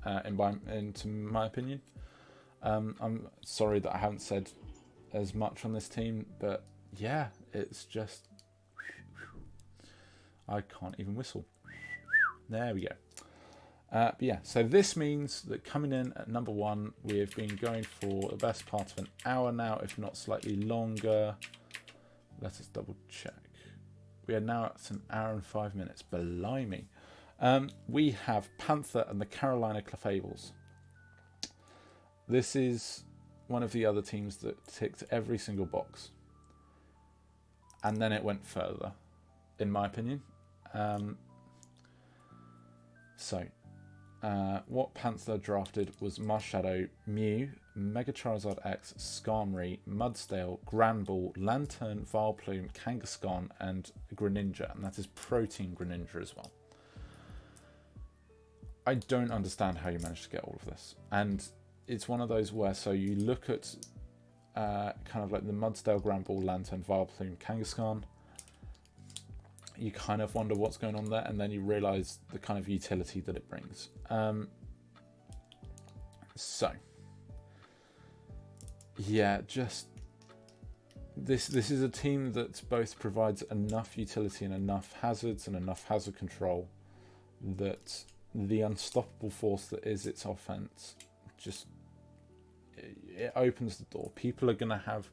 To my opinion, I'm sorry that I haven't said as much on this team, but yeah, it's just I can't even whistle. There we go. But yeah, so this means that coming in at number 1, we've been going for the best part of an hour now, if not slightly longer. Let us double check. We are now at an hour and 5 minutes. Blimey. We have Panther and the Carolina Clefables. This is one of the other teams that ticked every single box. And then it went further, in my opinion. What Panther drafted was Marshadow, Mew, Mega Charizard X, Skarmory, Mudsdale, Granbull, Lantern, Vileplume, Kangaskhan, and Greninja, and that is Protein Greninja as well. I don't understand how you managed to get all of this, and it's one of those where, so you look at kind of like the Mudsdale, Granbull, Lantern, Vileplume, Kangaskhan, you kind of wonder what's going on there, and then you realise the kind of utility that it brings. Yeah, just this is a team that both provides enough utility and enough hazards and enough hazard control that the unstoppable force that is its offense just it opens the door. People are going to have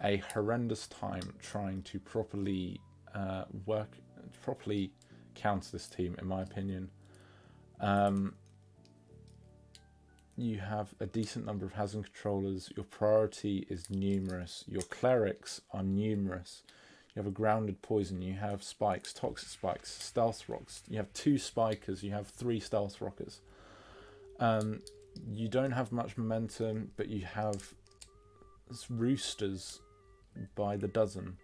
a horrendous time trying to properly counter this team, in my opinion. You have a decent number of hazard controllers. Your priority is numerous. Your clerics are numerous. You have a grounded poison. You have spikes, toxic spikes, stealth rocks. You have 2 spikers. You have 3 stealth rockers. You don't have much momentum, but you have roosters by the dozen.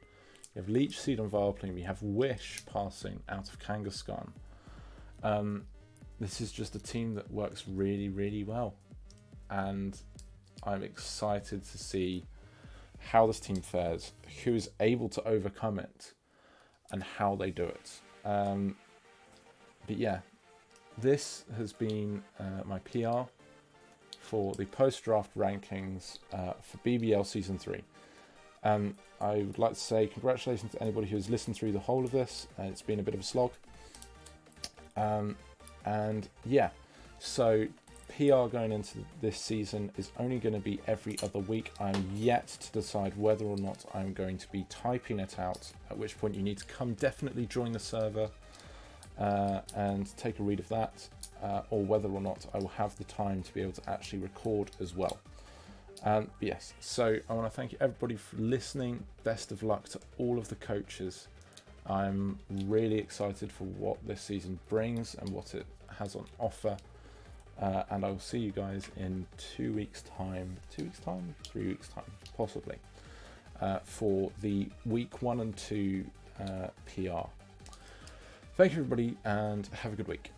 You have Leech Seed on Vileplume. You have Wish passing out of Kangaskhan. This is just a team that works really, really well. And I'm excited to see how this team fares, who is able to overcome it, and how they do it. But yeah, this has been my PR for the post-draft rankings for BBL Season 3. I would like to say congratulations to anybody who has listened through the whole of this. It's been a bit of a slog. And yeah, so PR going into this season is only going to be every other week. I'm yet to decide whether or not I'm going to be typing it out, at which point you need to come definitely join the server and take a read of that, or whether or not I will have the time to be able to actually record as well. Yes, so I want to thank everybody for listening. Best of luck to all of the coaches. I'm really excited for what this season brings and what it has on offer. And I will see you guys in 2 weeks' time. 2 weeks' time? 3 weeks' time, possibly. For the week 1 and 2 PR. Thank you, everybody, and have a good week.